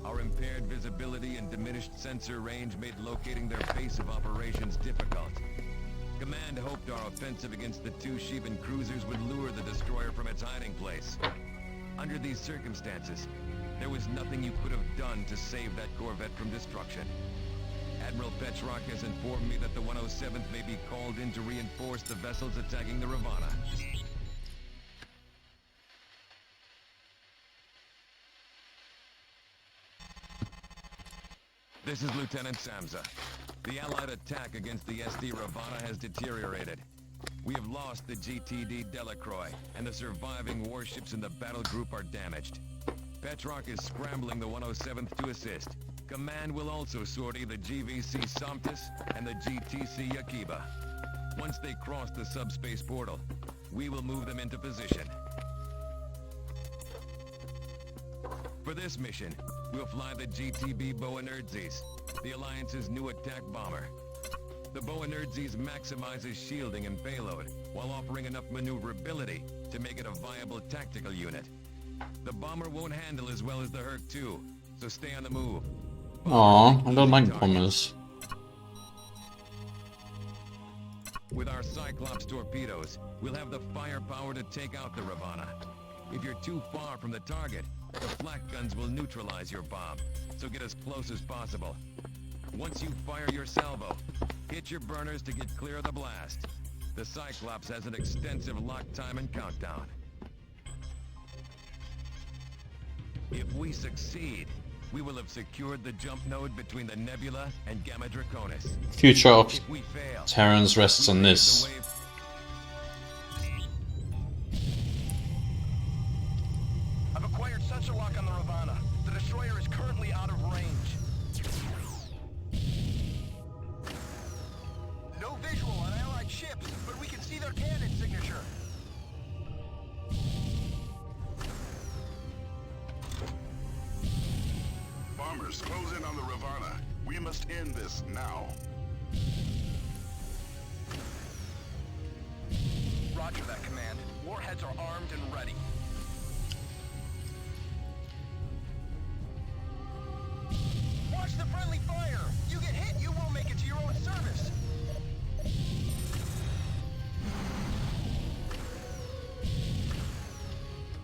Our impaired visibility and diminished sensor range made locating their base of operations difficult. Command hoped our offensive against the two Sheevan cruisers would lure the destroyer from its hiding place. Under these circumstances, there was nothing you could have done to save that corvette from destruction. Admiral Petrock has informed me that the 107th may be called in to reinforce the vessels attacking the Ravana. This is Lieutenant Samza. The Allied attack against the SD Ravana has deteriorated. We have lost the GTD Delacroix, and the surviving warships in the battle group are damaged. Petrock is scrambling the 107th to assist. Command will also sortie the GVC Somptis and the GTC Yakiba. Once they cross the subspace portal, we will move them into position. For this mission, we'll fly the GTB Boanerdzes, the Alliance's new attack bomber. The Boanerdzes maximizes shielding and payload, while offering enough maneuverability to make it a viable tactical unit. The bomber won't handle as well as the Herc-2, so stay on the move. Aw, I don't like bombers. With our Cyclops torpedoes, we'll have the firepower to take out the Ravana. If you're too far from the target, the flak guns will neutralize your bomb, so get as close as possible. Once you fire your salvo, hit your burners to get clear of the blast. The Cyclops has an extensive lock time and countdown. If we succeed, we will have secured the jump node between the Nebula and Gamma Draconis. Future of If we fail, Terrans rests on this. I've acquired sensor lock on the Ravana. The destroyer is currently out of range. No visual on Allied ships, but we can see their cannon signature. Bombers, close in on the Ravana. We must end this now. Roger that, Command. Warheads are armed and ready. Watch the friendly fire! You get hit, you won't make it to your own service!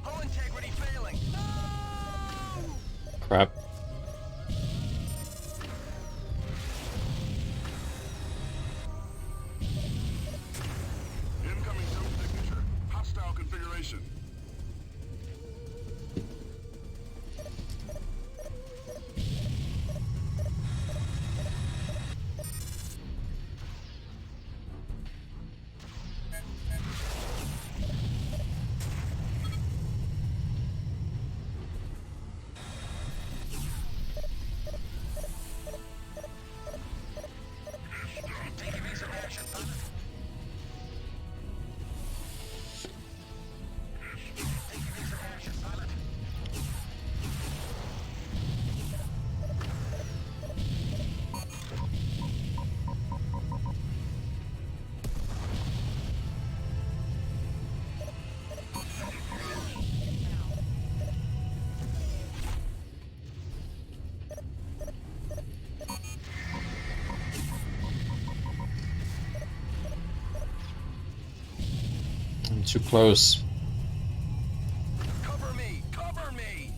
Hull integrity failing! No! Crap. Incoming self-signature. Hostile configuration. Take evasive action, son. Take evasive action, silent. I'm too close. Cover me! Cover me!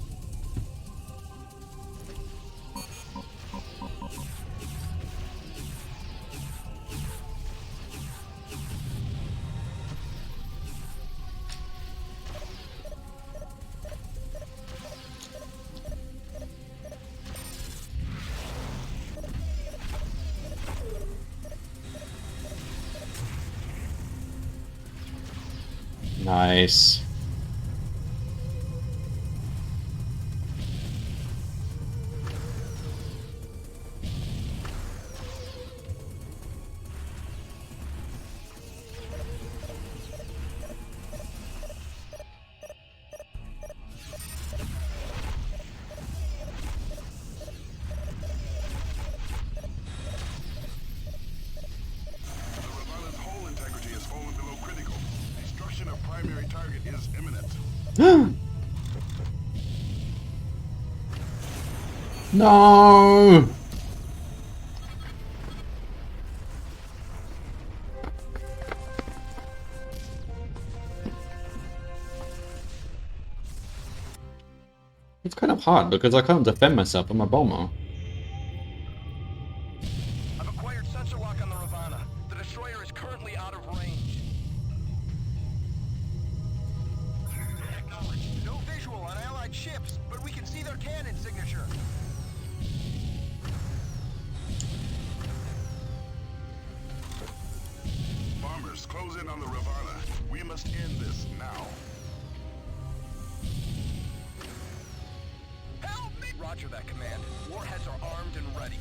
Nice. The Ravana's hull integrity has fallen below critical. Destruction of primary target is imminent. No! It's kind of hard because I can't defend myself with my bomber. I've acquired sensor lock on the Ravana. The destroyer is currently out of range. Acknowledged. No visual on Allied ships, but we can see their cannon signature. Bombers, close in on the Ravana. We must end this now. Roger that, Command. Warheads are armed and ready.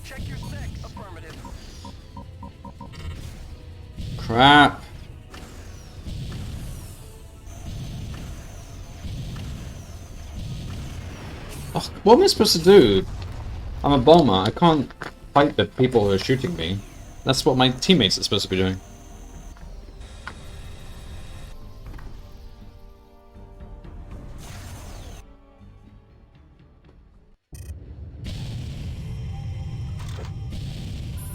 Check your six. Affirmative. Crap. Oh, what am I supposed to do? I'm a bomber. I can't fight the people who are shooting me. That's what my teammates are supposed to be doing.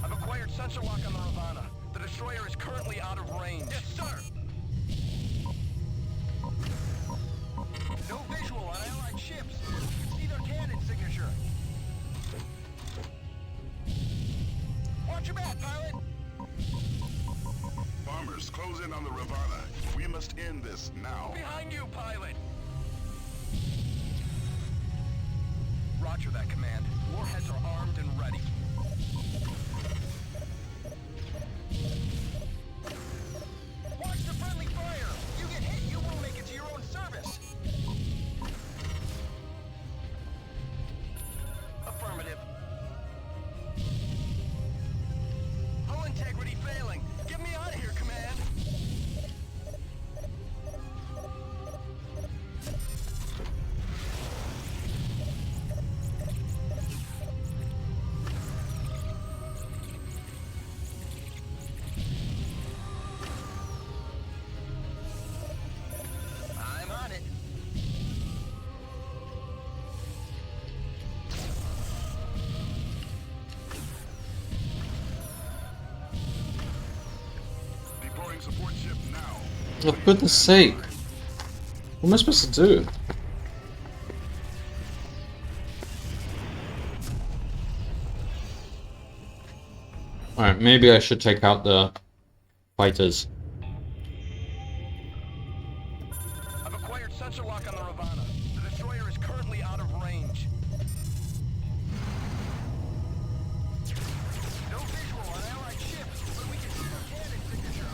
I've acquired sensor lock on the Ravana. The destroyer is currently out of range. Yes, sir. No visual on Allied ships. You can see their cannon signature. Watch your back, pilot. Bombers, close in on the Ravana. We must end this now. Behind you, pilot. Roger that, Command. Warheads are armed and ready. Watch the friendly fire! You get hit, you won't make it to your own service! Affirmative. Hull integrity failing. Get me out of here, Command! I'm on it. Deploying support ship now. Oh, for goodness sake. What am I supposed to do? Alright, maybe I should take out the fighters. I've acquired sensor lock on the Ravana. The destroyer is currently out of range. No visual on Allied ships, but we can see their cannon signature.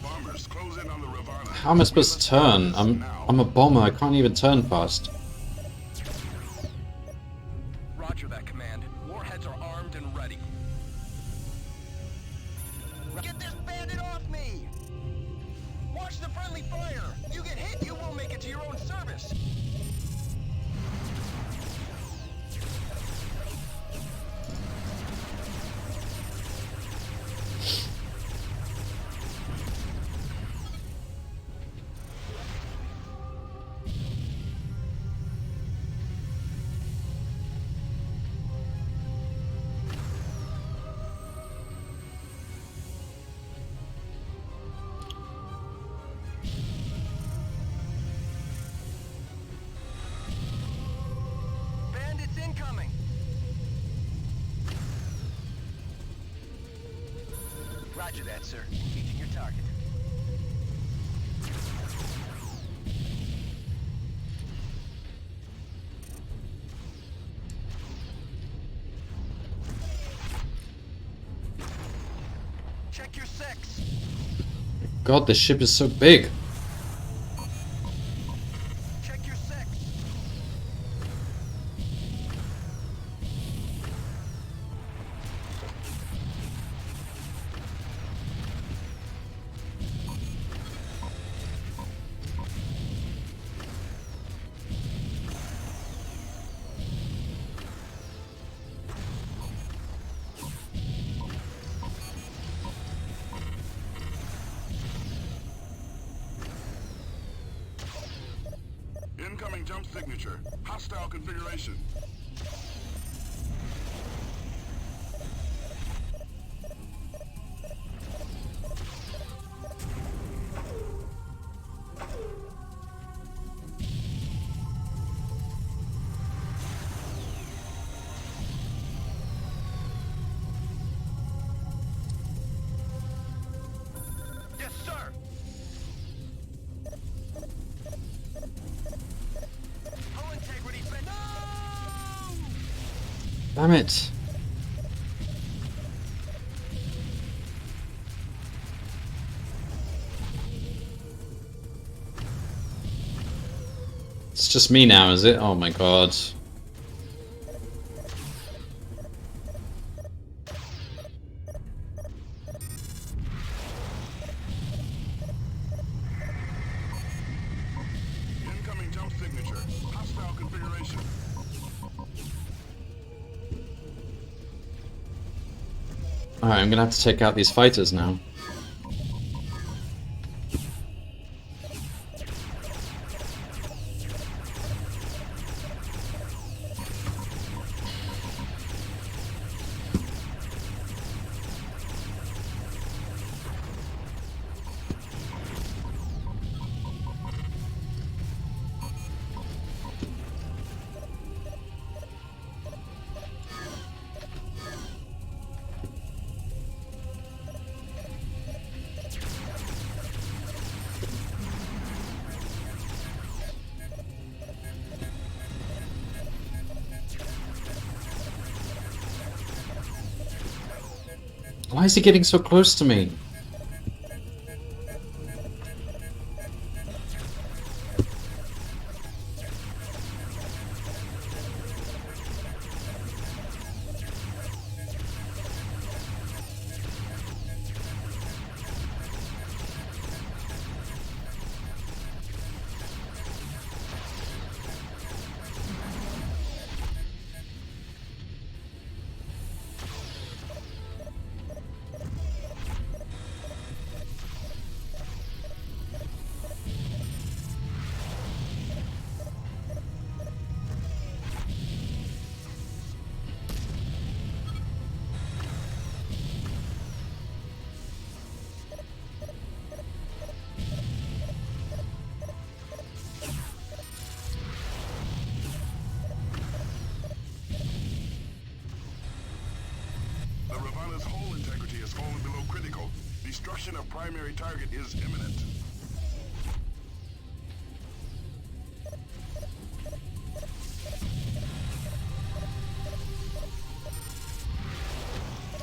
Bombers, close in on the Ravana. How am I supposed to turn? I'm a bomber, I can't even turn fast. Roger that, Command. Warheads are armed and ready. Get this bandit off me! Watch the friendly fire! You get hit, you won't make it to your own service! Roger that, sir. Engaging your target. Check your 6. God, this ship is so big. Check your 6. Incoming jump signature. Hostile configuration. Yes, sir. Hull integrity. No! Damn it. It's just me now, is it? Oh my god. Incoming jump signature. Hostile configuration. Alright, I'm gonna have to take out these fighters now. Why is he getting so close to me? The Ravana's hull integrity has fallen below critical. Destruction of primary target is imminent.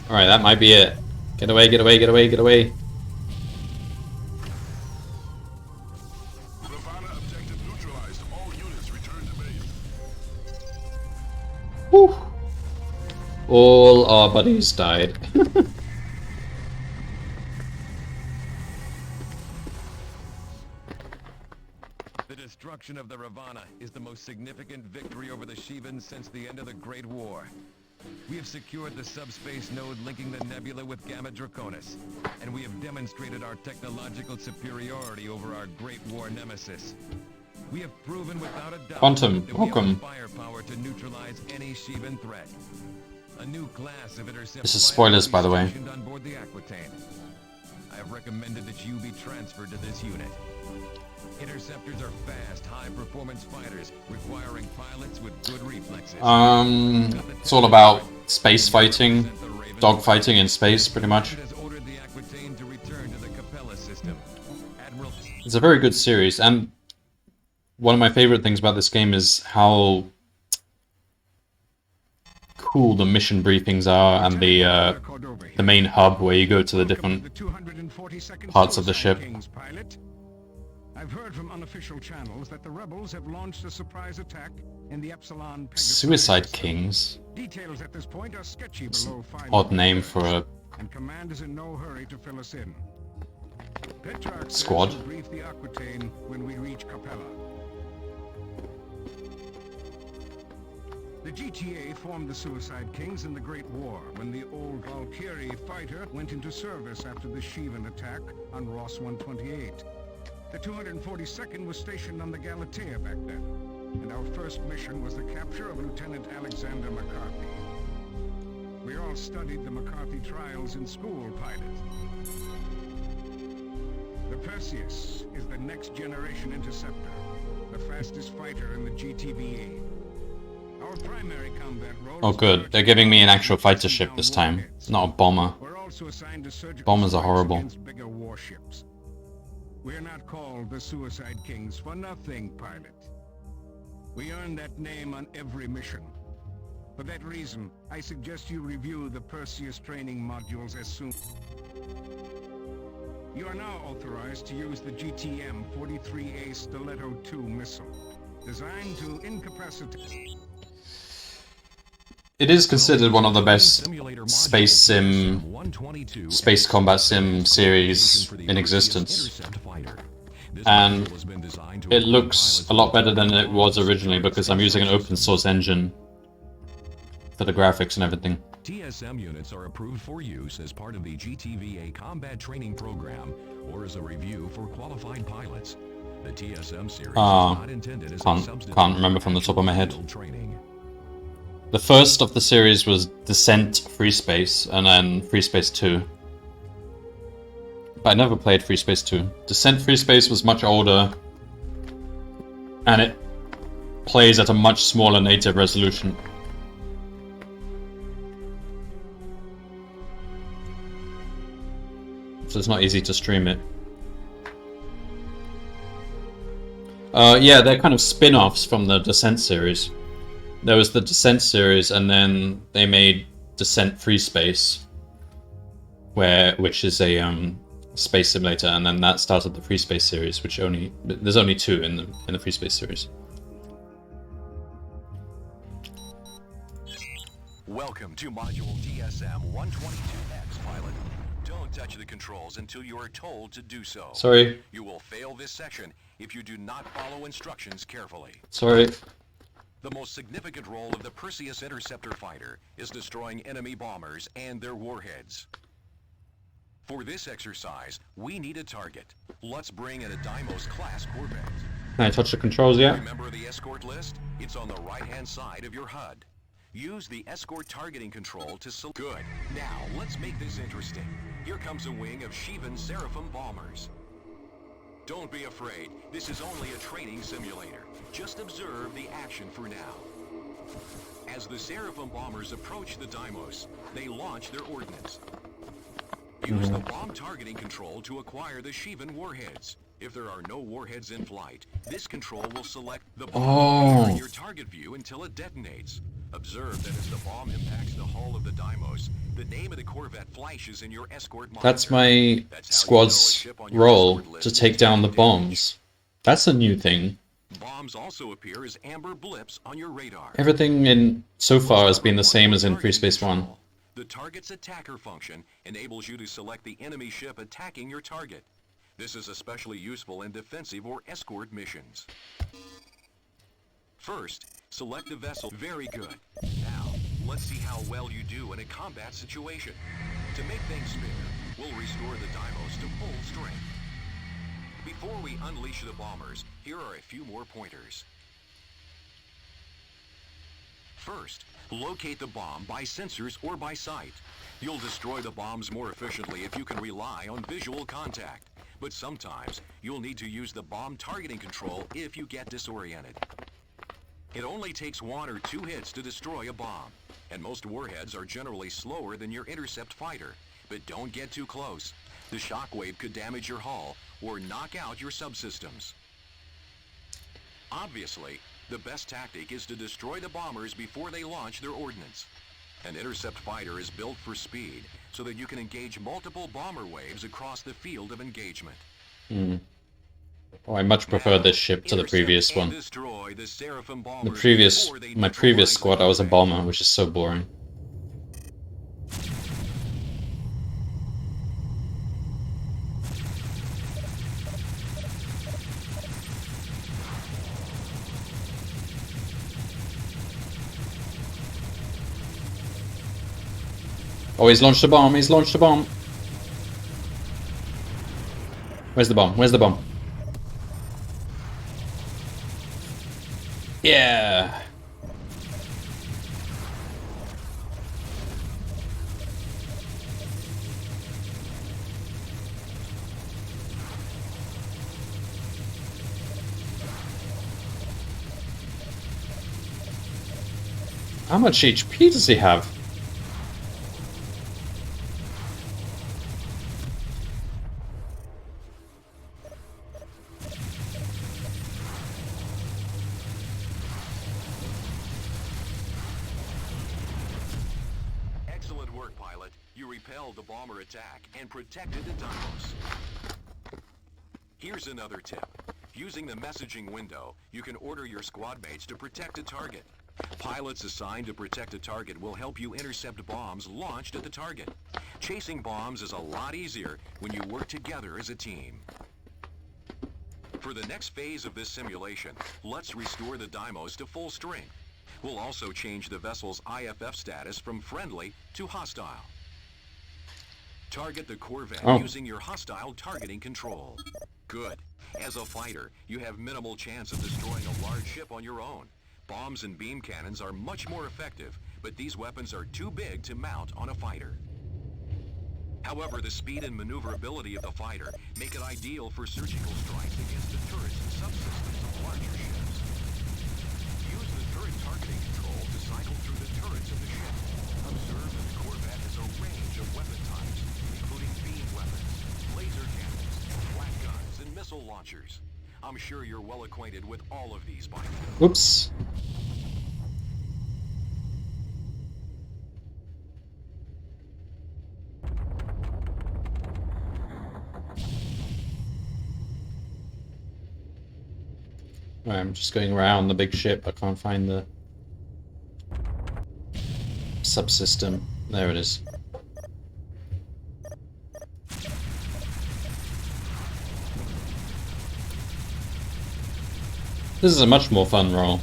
Alright, that might be it. Get away, get away, get away, get away. Ravana objective neutralized. All units return to base. Whew. All our buddies died. The destruction of the Ravana is the most significant victory over the Shivans since the end of the Great War. We have secured the subspace node linking the nebula with Gamma Draconis, and we have demonstrated our technological superiority over our Great War nemesis. We have proven without a doubt Quantum, that we have welcome. the firepower to neutralize any Shivan threat. A new class of intercept This is spoilers, by the way. stationed on board the Aquitaine. I have recommended that you be transferred to this unit. Interceptors are fast, high-performance fighters, requiring pilots with good reflexes. It's all about space fighting, dog fighting in space, pretty much. Has ordered the Aquitaine system. Admiral... It's a very good series, and one of my favorite things about this game is how cool the mission briefings are, and the main hub where you go to the different parts of the ship. I've heard from unofficial channels that the rebels have launched a surprise attack in the Epsilon Suicide Kings. Details at this point are sketchy below 5. Odd name for a and command is in no hurry to fill us in. Petrarch squad. will brief the Aquitaine when we reach Capella. The GTA formed the Suicide Kings in the Great War when the old Valkyrie fighter went into service after the Shivan attack on Ross 128. The 242nd was stationed on the Galatea back then, and our first mission was the capture of Lieutenant Alexander McCarthy. We all studied the McCarthy trials in school, pilot. The Perseus is the next generation interceptor, the fastest fighter in the GTVA. Our primary combat role Oh good, they're giving me an actual fighter ship this time, not a bomber. We're also assigned to surgical Bombers are horrible. against bigger warships. We're not called the Suicide Kings for nothing, pilot. We earn that name on every mission. For that reason, I suggest you review the Perseus training modules as soon. You are now authorized to use the GTM-43A Stiletto 2 missile, designed to incapacitate... It is considered one of the best space combat sim series in existence, and it looks a lot better than it was originally because I'm using an open source engine for the graphics and everything. TSM units are approved for use as part of the GTVA combat training program or as a review for qualified pilots. The TSM series is not intended as can't remember from the top of my head. Training. The first of the series was Descent Freespace, and then Freespace 2. But I never played Freespace 2. Descent Freespace was much older, and it plays at a much smaller native resolution. So it's not easy to stream it. Yeah, they're kind of spin-offs from the Descent series. There was the Descent series, and then they made Descent Freespace, which is a space simulator, and then that started the Freespace series, which there's only 2 in the Freespace series. Welcome to Module DSM-122X, pilot. Don't touch the controls until you are told to do so. Sorry. You will fail this section if you do not follow instructions carefully. Sorry. The most significant role of the Perseus interceptor fighter is destroying enemy bombers and their warheads. For this exercise, we need a target. Let's bring in a Deimos-class Corvette. Can I touch the controls yet? Remember the escort list? It's on the right-hand side of your HUD. Use the escort targeting control to select... Good. Now, let's make this interesting. Here comes a wing of Shivan Seraphim bombers. Don't be afraid. This is only a training simulator. Just observe the action for now. As the Seraphim bombers approach the Deimos, they launch their ordnance. Use the bomb targeting control to acquire the Shivan warheads. If there are no warheads in flight, this control will select the bomb in your target view until it detonates. Observe that as the bomb impacts the hull of the Deimos, the name of the Corvette flashes in your escort monitor. That's my squad's role, to take down the bombs. That's a new thing. Bombs also appear as amber blips on your radar. Everything in so far has been the same as in Freespace 1. The target's attacker function enables you to select the enemy ship attacking your target. This is especially useful in defensive or escort missions. First, select the vessel. Very good. Now, let's see how well you do in a combat situation. To make things fair, we'll restore the Deimos to full strength. Before we unleash the bombers, here are a few more pointers. First, locate the bomb by sensors or by sight. You'll destroy the bombs more efficiently if you can rely on visual contact. But sometimes, you'll need to use the bomb targeting control if you get disoriented. It only takes 1 or 2 hits to destroy a bomb, and most warheads are generally slower than your intercept fighter, but don't get too close. The shockwave could damage your hull or knock out your subsystems. Obviously, the best tactic is to destroy the bombers before they launch their ordnance. An intercept fighter is built for speed so that you can engage multiple bomber waves across the field of engagement. Oh, I much prefer this ship to the previous one. My previous squad, I was a bomber, which is so boring. Oh, he's launched a bomb, he's launched a bomb. Where's the bomb? Where's the bomb? Yeah! How much HP does he have? And protected the dynamos. Here's another tip. Using the messaging window, you can order your squad mates to protect a target. Pilots assigned to protect a target will help you intercept bombs launched at the target. Chasing bombs is a lot easier when you work together as a team. For the next phase of this simulation, let's restore the dynamos to full strength. We'll also change the vessel's IFF status from friendly to hostile. Target the Corvette using your hostile targeting control. Good. As a fighter, you have minimal chance of destroying a large ship on your own. Bombs and beam cannons are much more effective, but these weapons are too big to mount on a fighter. However, the speed and maneuverability of the fighter make it ideal for surgical strikes against the turrets and subsystems of larger ships. Use the turret targeting control to cycle through the turrets of the ship. Observe that the Corvette has a range of weapon types, including beam weapons, laser cannons, flak guns, and missile launchers. I'm sure you're well acquainted with all of these by now. Oops. Right, I'm just going around the big ship. I can't find the subsystem. There it is. This is a much more fun role.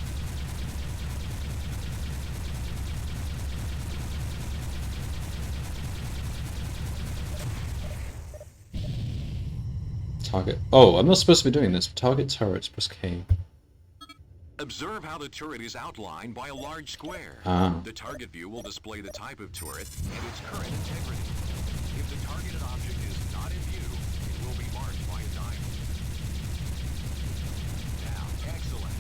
Target. Oh, I'm not supposed to be doing this. Target turrets, press K. Observe how the turret is outlined by a large square. The target view will display the type of turret and its current integrity. If the targeted object is not in view, it will be marked by a diamond. Now, excellent.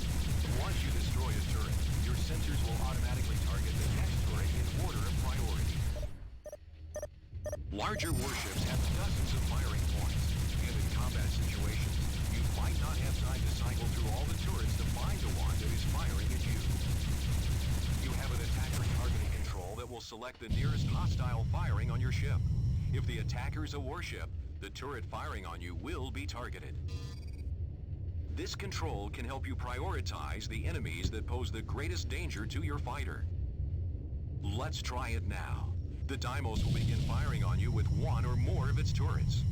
Once you destroy a turret, your sensors will automatically target the next turret in order of priority. Larger warships have dozens of firing points, and in combat situations, you might not have time to cycle through all the turrets to find the one that is firing at you. You have an attacker targeting control that will select the nearest hostile firing on your ship. If the attacker's a warship, the turret firing on you will be targeted. This control can help you prioritize the enemies that pose the greatest danger to your fighter. Let's try it now. The dynamos will begin firing on you with one or more of its turrets.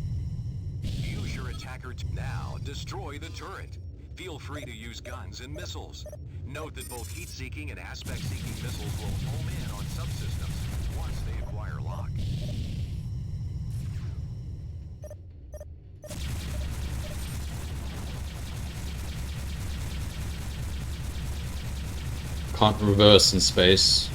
Use your attacker now. Destroy the turret. Feel free to use guns and missiles. Note that both heat-seeking and aspect-seeking missiles will home in on subsystems once they acquire lock. Can't reverse in space.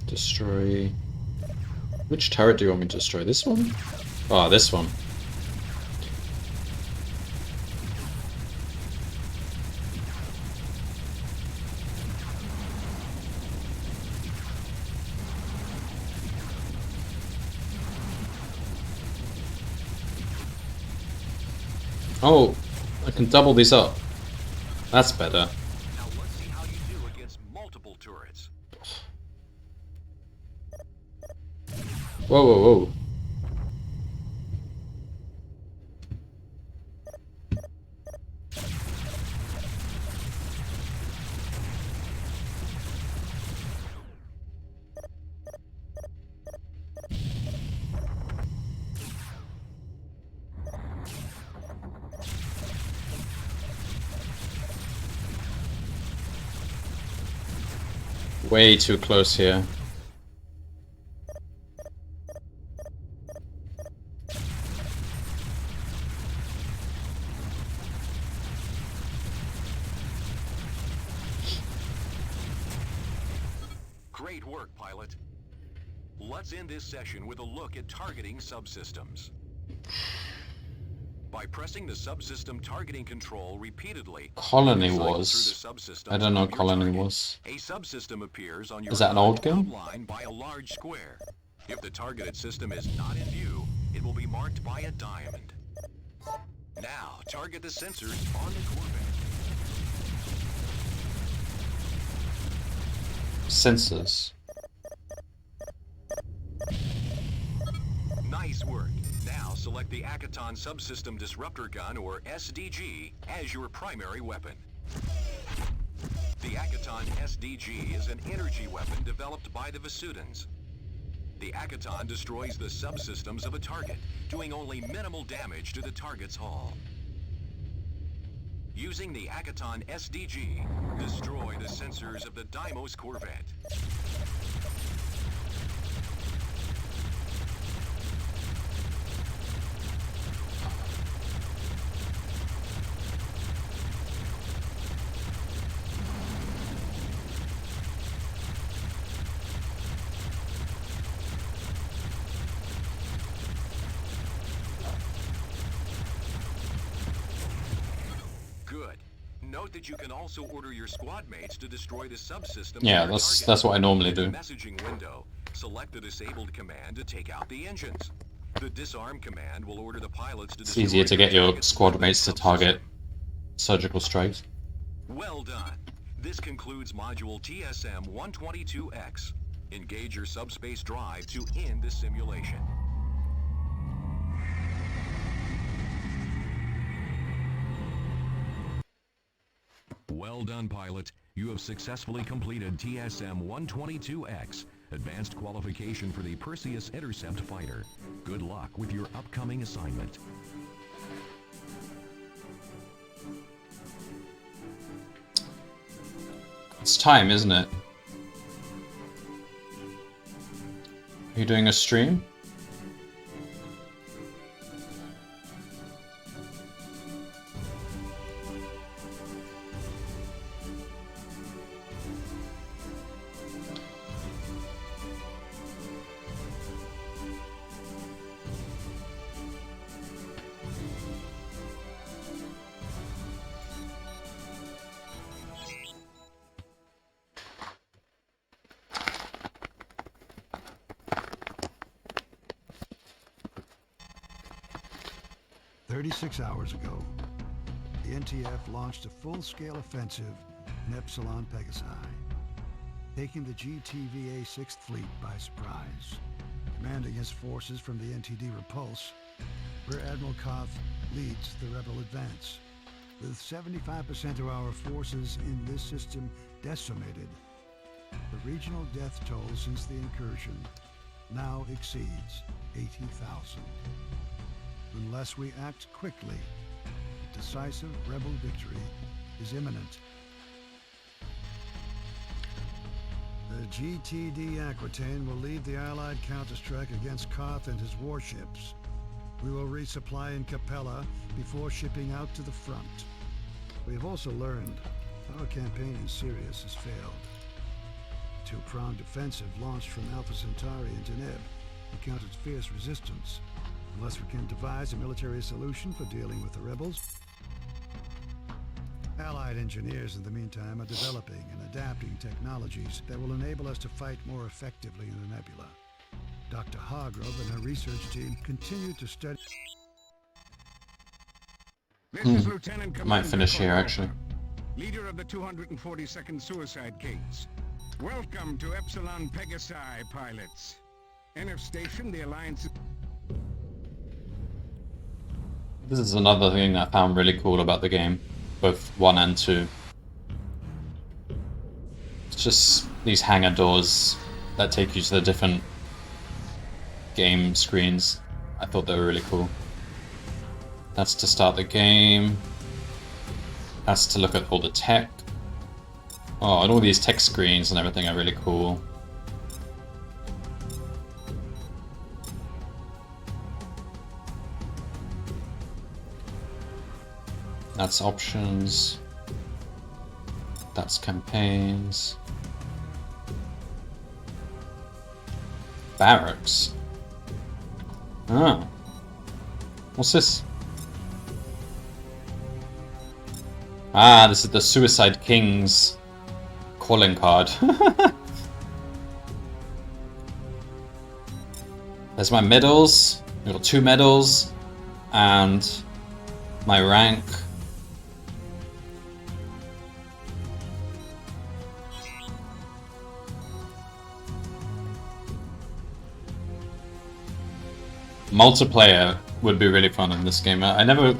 Destroy... Which turret do you want me to destroy? This one? Oh, this one. Oh, I can double these up. That's better. Now let's see how you do against multiple turrets. Whoa, whoa, whoa. Way too close here. Great work, pilot. Let's end this session with a look at targeting subsystems. By pressing the subsystem targeting control repeatedly, Colony you cycle was. through the subsystems I don't know of your Colony target. was. A subsystem appears on your Is that an old HUD game? outlined by a large square. If the targeted system is not in view, it will be marked by a diamond. Now, target the sensors on the Corvette. Sensors. Nice work. Now select the Akaton Subsystem Disruptor Gun, or SDG, as your primary weapon. The Akaton SDG is an energy weapon developed by the Vesudans. The Akaton destroys the subsystems of a target, doing only minimal damage to the target's hull. Using the Akaton SDG, destroy the sensors of the Deimos Corvette. Good. Note that you can also order your squad mates to destroy the subsystem. Yeah, that's what I normally do. In the messaging window, select the disabled command to take out the engines. The disarm command will order the pilots to It's destroy easier to get the your target's squad weapon mates to subsystem. target surgical strikes. Well done. This concludes module TSM-122X. Engage your subspace drive to end the simulation. Well done, pilot. You have successfully completed TSM-122X, Advanced Qualification for the Perseus Intercept Fighter. Good luck with your upcoming assignment. It's time, isn't it? Are you doing a stream? Hours ago, the NTF launched a full-scale offensive in Epsilon Pegasi, taking the GTVA 6th Fleet by surprise. Commanding his forces from the NTD Repulse, Rear Admiral Koth leads the rebel advance. With 75% of our forces in this system decimated, the regional death toll since the incursion now exceeds 80,000. Unless we act quickly, a decisive rebel victory is imminent. The GTD Aquitaine will lead the Allied counterstrike against Koth and his warships. We will resupply in Capella before shipping out to the front. We have also learned our campaign in Sirius has failed. The two-pronged offensive launched from Alpha Centauri and Deneb encountered fierce resistance. Unless we can devise a military solution for dealing with the rebels. Allied engineers in the meantime are developing and adapting technologies that will enable us to fight more effectively in the nebula. Dr. Hargrove and her research team continue to study. This is Lieutenant I might Commander finish here, Cordova, actually. leader of the 242nd Suicide Kings. Welcome to Epsilon Pegasi, pilots. NF Station, the Alliance... This is another thing I found really cool about the game, both 1 and 2. It's just these hangar doors that take you to the different game screens. I thought they were really cool. That's to start the game. That's to look at all the tech. Oh, and all these tech screens and everything are really cool. That's options. That's campaigns. Barracks. Ah. What's this? Ah, this is the Suicide Kings calling card. There's my medals. I've got 2 medals. And my rank. Multiplayer would be really fun in this game. I never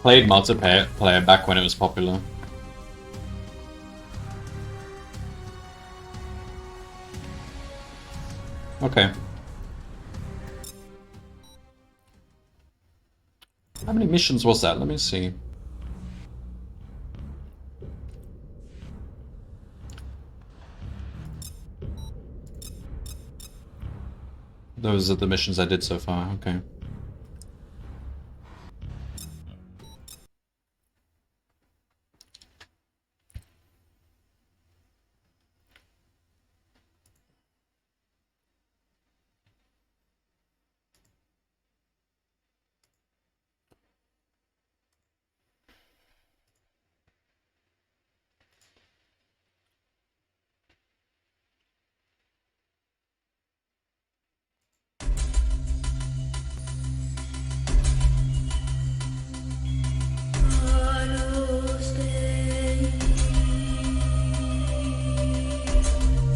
played multiplayer back when it was popular. Okay. How many missions was that? Let me see. Those are the missions I did so far, okay.